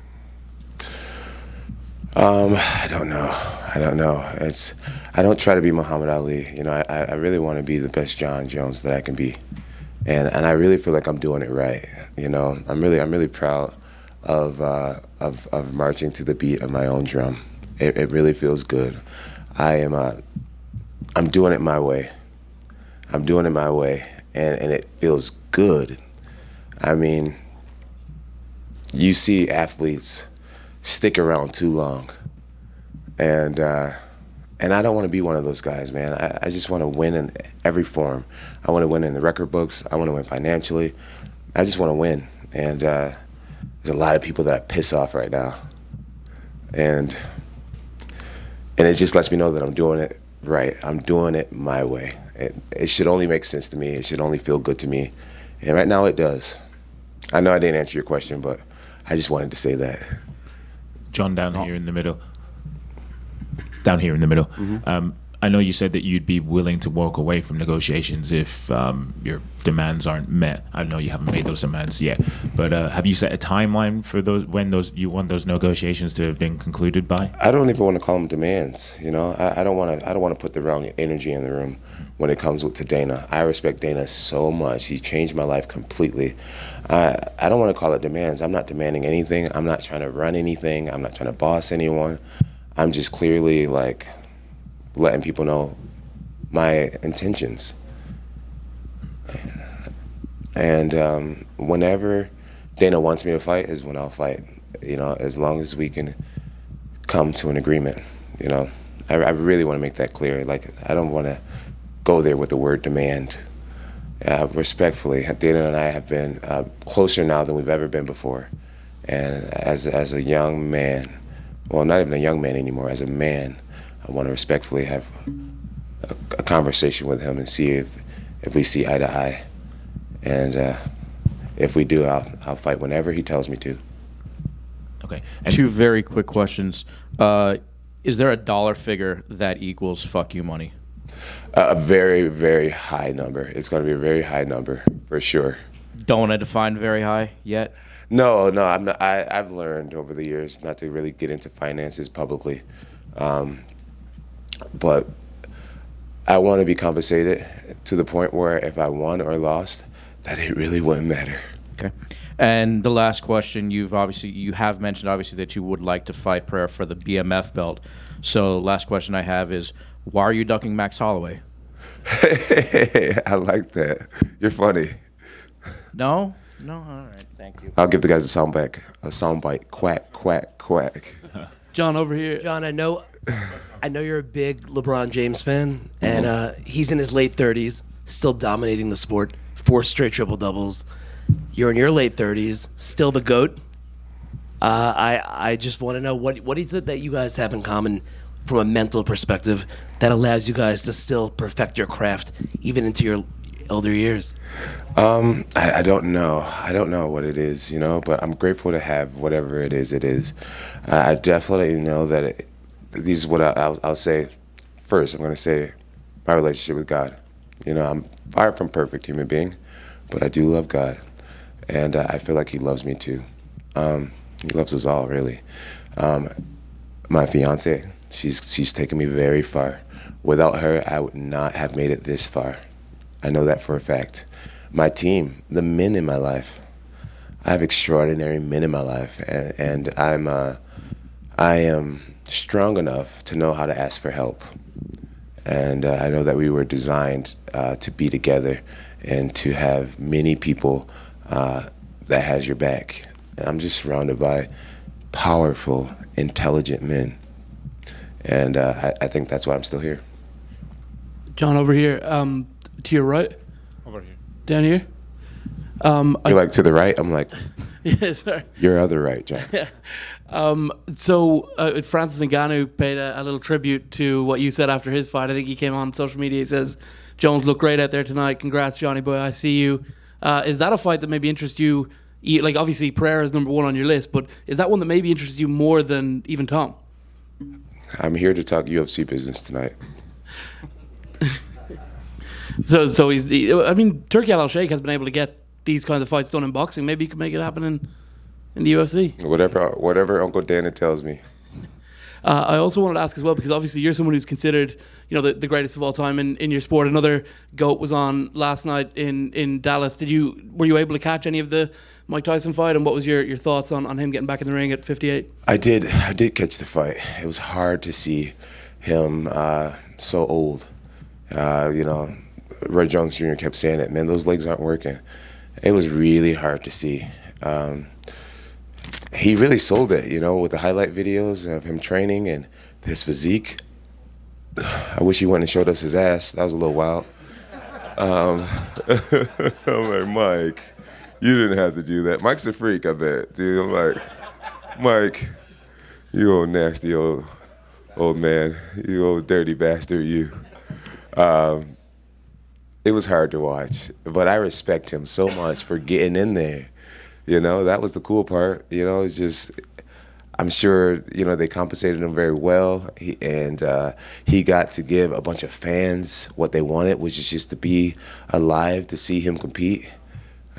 I don't know. I don't try to be Muhammad Ali. I really want to be the best Jon Jones that I can be, and I really feel like I'm doing it right. I'm really proud of marching to the beat of my own drum. It really feels good. I'm doing it my way. I'm doing it my way, and it feels good. I mean, you see athletes stick around too long, and I don't want to be one of those guys, man. I just want to win in every form. I want to win in the record books. I want to win financially. I just want to win, and there's a lot of people that I piss off right now, and it just lets me know that I'm doing it right. I'm doing it my way. It should only make sense to me. It should only feel good to me. And right now it does. I know I didn't answer your question, but I just wanted to say that.
Jon, down here in the middle. Mm-hmm. I know you said that you'd be willing to walk away from negotiations if your demands aren't met. I know you haven't made those demands yet, but have you set a timeline for when you want those negotiations to have been concluded by?
I don't even want to call them demands. I don't want to put the wrong energy in the room when it comes to Dana. I respect Dana so much. He changed my life completely. I don't want to call it demands. I'm not demanding anything. I'm not trying to run anything. I'm not trying to boss anyone. I'm just clearly letting people know my intentions. And whenever Dana wants me to fight is when I'll fight, as long as we can come to an agreement. I really want to make that clear. I don't want to go there with the word demand. Respectfully, Dana and I have been closer now than we've ever been before. And as a young man, well, not even a young man anymore, as a man, I want to respectfully have a conversation with him and see if we see eye to eye. And if we do, I'll fight whenever he tells me to.
Okay.
Two very quick questions. Is there a dollar figure that equals fuck you money?
A very, very high number. It's going to be a very high number, for sure.
Don't want to define very high yet?
No, I'm not. I've learned over the years not to really get into finances publicly. But I want to be compensated to the point where if I won or lost, that it really wouldn't matter.
Okay. And the last question, you have mentioned obviously that you would like to fight Pereira for the BMF belt. So last question I have is, why are you ducking Max Holloway?
I like that. You're funny.
No? No? All right. Thank you.
I'll give the guys a soundbite. Quack, quack, quack.
John, over here.
John, I know you're a big LeBron James fan, and he's in his late 30s, still dominating the sport. 4 straight triple doubles. You're in your late 30s, still the GOAT. I just want to know what is it that you guys have in common from a mental perspective that allows you guys to still perfect your craft even into your elder years?
I don't know. I don't know what it is, but I'm grateful to have whatever it is. I definitely know that these is what I'll say. First, I'm going to say my relationship with God. I'm far from perfect human being, but I do love God. And I feel like he loves me too. He loves us all, really. My fiance, she's taken me very far. Without her, I would not have made it this far. I know that for a fact. My team, the men in my life, I have extraordinary men in my life, and I am strong enough to know how to ask for help. And I know that we were designed to be together and to have many people that has your back. And I'm just surrounded by powerful, intelligent men. And I think that's why I'm still here.
John, over here. To your right?
Over here.
Down here?
You're like to the right? I'm like,
yeah, sorry.
Your other right, John.
So Francis Ngannou paid a little tribute to what you said after his fight. I think he came on social media. He says, Jones looked great out there tonight. Congrats, Johnny boy. I see you. Is that a fight that maybe interests you? Like, obviously, Pereira is number 1 on your list, but is that one that maybe interests you more than even Tom?
I'm here to talk UFC business tonight.
So I mean, Turki Al-Sheikh has been able to get these kinds of fights done in boxing. Maybe he could make it happen in the UFC.
Whatever Uncle Dana tells me.
I also wanted to ask as well, because obviously you're someone who's considered, the greatest of all time in your sport. Another GOAT was on last night in Dallas. Were you able to catch any of the Mike Tyson fight, and what was your thoughts on him getting back in the ring at 58?
I did catch the fight. It was hard to see him so old. Roy Jones Jr. kept saying it, man, those legs aren't working. It was really hard to see. He really sold it, with the highlight videos of him training and his physique. I wish he went and showed us his ass. That was a little wild. I'm like, Mike, you didn't have to do that. Mike's a freak, I bet, dude. I'm like, Mike, you old nasty old man. You old dirty bastard, you. It was hard to watch, but I respect him so much for getting in there. That was the cool part. It's just, I'm sure, they compensated him very well. He got to give a bunch of fans what they wanted, which is just to be alive, to see him compete.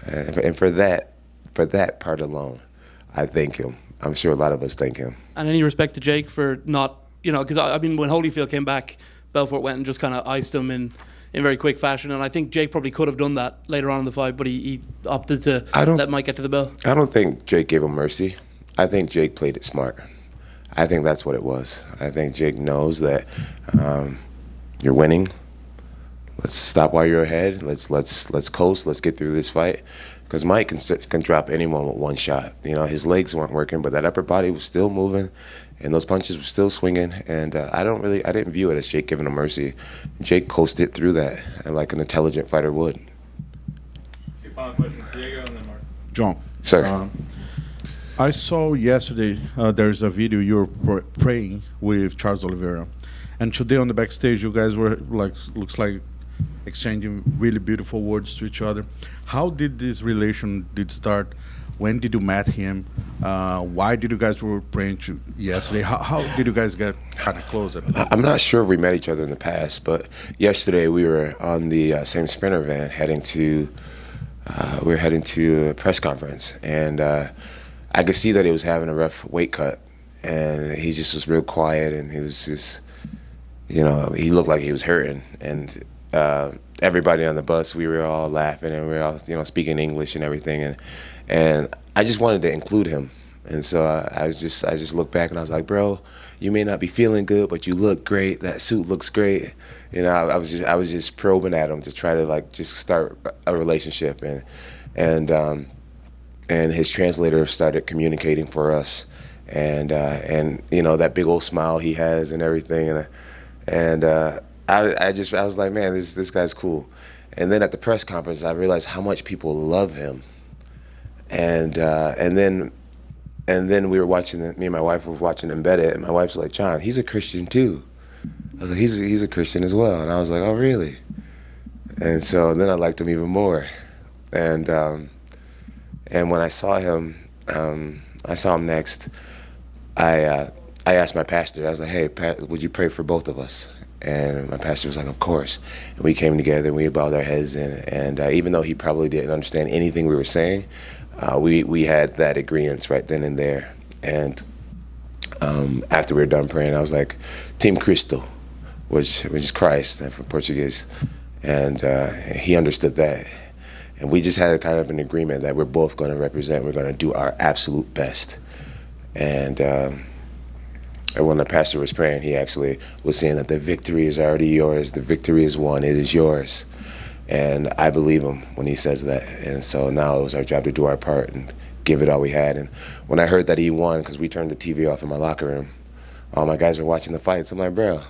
And for that part alone, I thank him. I'm sure a lot of us thank him.
And any respect to Jake for not, because I mean, when Holyfield came back, Belfort went and just kind of iced him in very quick fashion, and I think Jake probably could have done that later on in the fight, but he opted to let Mike get to the bell.
I don't think Jake gave him mercy. I think Jake played it smart. I think that's what it was. I think Jake knows that you're winning. Let's stop while you're ahead. Let's coast. Let's get through this fight, because Mike can drop anyone with one shot. His legs weren't working, but that upper body was still moving, and those punches were still swinging. And I didn't view it as Jake giving him mercy. Jake coasted through that like an intelligent fighter would.
Two final questions, Diego, and then Mark.
John.
Sir.
I saw yesterday there's a video you were praying with Charles Oliveira, and today on the backstage you guys were looks like exchanging really beautiful words to each other. How did this relation start? When did you meet him? Why did you guys were praying yesterday? How did you guys get kind of close?
I'm not sure if we met each other in the past, but yesterday we were on the same Sprinter van heading to a press conference, and I could see that he was having a rough weight cut, and he just was real quiet, and he was just, he looked like he was hurting, and everybody on the bus, we were all laughing and we were all, speaking English and everything, and I just wanted to include him. And so I just looked back and I was like, bro, you may not be feeling good, but you look great. That suit looks great. I was just probing at him to try to just start a relationship, and his translator started communicating for us, and that big old smile he has and everything, and I was like, man, this guy's cool. And then at the press conference, I realized how much people love him, and then we were watching me and my wife were watching Embedded, and my wife's like, John, he's a Christian too. I was like, he's a Christian as well. And I was like, oh, really? And so then I liked him even more. And when I saw him next, I asked my pastor, I was like, hey, would you pray for both of us? And my pastor was like, of course. And we came together and we bowed our heads in. And even though he probably didn't understand anything we were saying, we had that agreement right then and there. And after we were done praying, I was like, Team Cristo, which is Christ from Portuguese. And he understood that. And we just had a kind of an agreement that we're both going to represent, we're going to do our absolute best. And when the pastor was praying, he actually was saying that the victory is already yours, the victory is won, it is yours. And I believe him when he says that. And so now it was our job to do our part and give it all we had. And when I heard that he won, because we turned the TV off in my locker room, all my guys were watching the fights. I'm like, bro,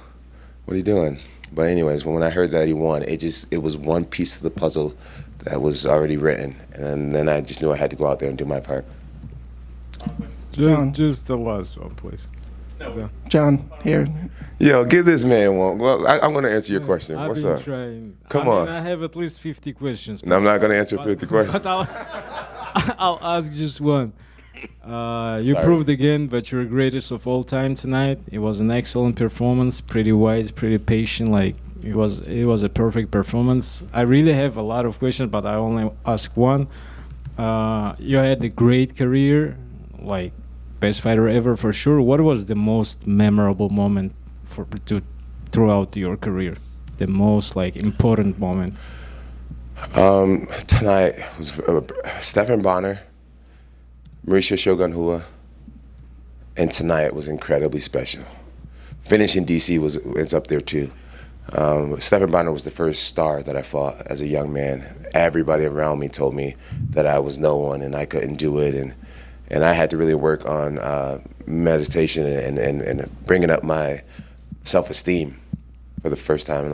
what are you doing? But anyways, when I heard that he won, it was one piece of the puzzle that was already written. And then I just knew I had to go out there and do my part.
Just the last one, please.
John, here.
Yo, give this man one. Well, I'm going to answer your question. What's up? Come on.
I have at least 50 questions.
No, I'm not going to answer 50 questions.
But I'll ask just one. You proved again that you're the greatest of all time tonight. It was an excellent performance, pretty wise, pretty patient. It was a perfect performance. I really have a lot of questions, but I only ask one. You had a great career, best fighter ever for sure. What was the most memorable moment throughout your career? The most important moment?
Tonight was Stephan Bonner, Mauricio Shogun Rua, and tonight was incredibly special. Finishing DC is up there too. Stephan Bonner was the first star that I fought as a young man. Everybody around me told me that I was no one and I couldn't do it, and I had to really work on meditation and bringing up my self-esteem for the first time,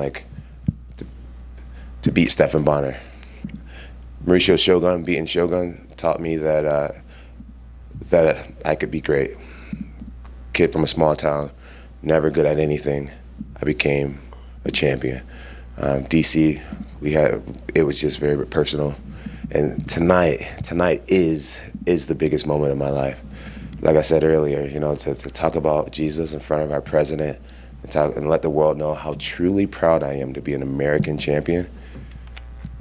to beat Stephan Bonner. Mauricio Shogun, beating Shogun, taught me that I could be great. Kid from a small town, never good at anything. I became a champion. DC, it was just very personal. And tonight is the biggest moment of my life. Like I said earlier, to talk about Jesus in front of our president and let the world know how truly proud I am to be an American champion.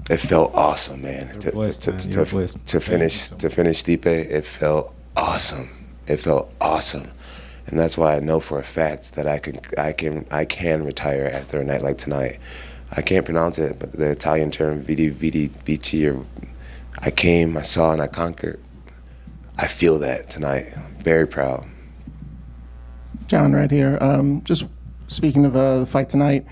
It felt awesome, man. To finish Stipe, it felt awesome. It felt awesome. And that's why I know for a fact that I can retire after a night like tonight. I can't pronounce it, but the Italian term vidi vici, or I came, I saw, and I conquered. I feel that tonight. I'm very proud.
John, right here. Just speaking of the fight tonight,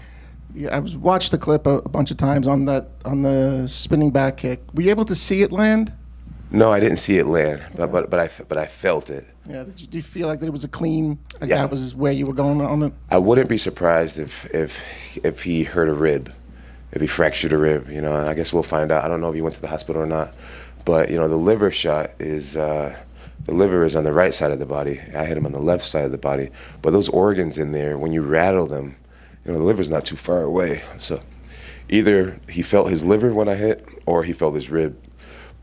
I watched the clip a bunch of times on the spinning back kick. Were you able to see it land?
No, I didn't see it land, but I felt it.
Yeah. Do you feel like that it was a clean? That was where you were going on it.
I wouldn't be surprised if he hurt a rib, if he fractured a rib. I guess we'll find out. I don't know if he went to the hospital or not, but the liver shot is the liver is on the right side of the body. I hit him on the left side of the body, but those organs in there, when you rattle them, the liver's not too far away. So either he felt his liver when I hit, or he felt his rib.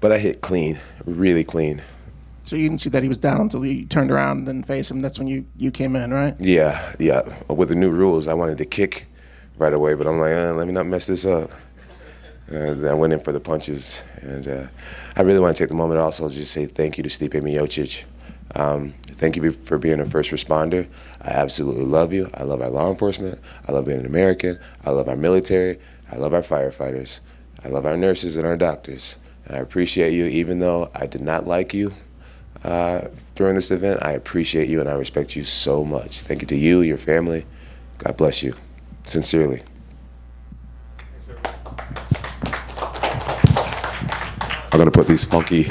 But I hit clean, really clean.
So you didn't see that he was down until you turned around and then faced him. That's when you came in, right?
Yeah. With the new rules, I wanted to kick right away, but I'm like, let me not mess this up. And I went in for the punches. And I really want to take the moment also to just say thank you to Stipe Miocic. Thank you for being a first responder. I absolutely love you. I love our law enforcement. I love being an American. I love our military. I love our firefighters. I love our nurses and our doctors. And I appreciate you, even though I did not like you during this event. I appreciate you and I respect you so much. Thank you to you, your family. God bless you. Sincerely. I'm gonna put these funky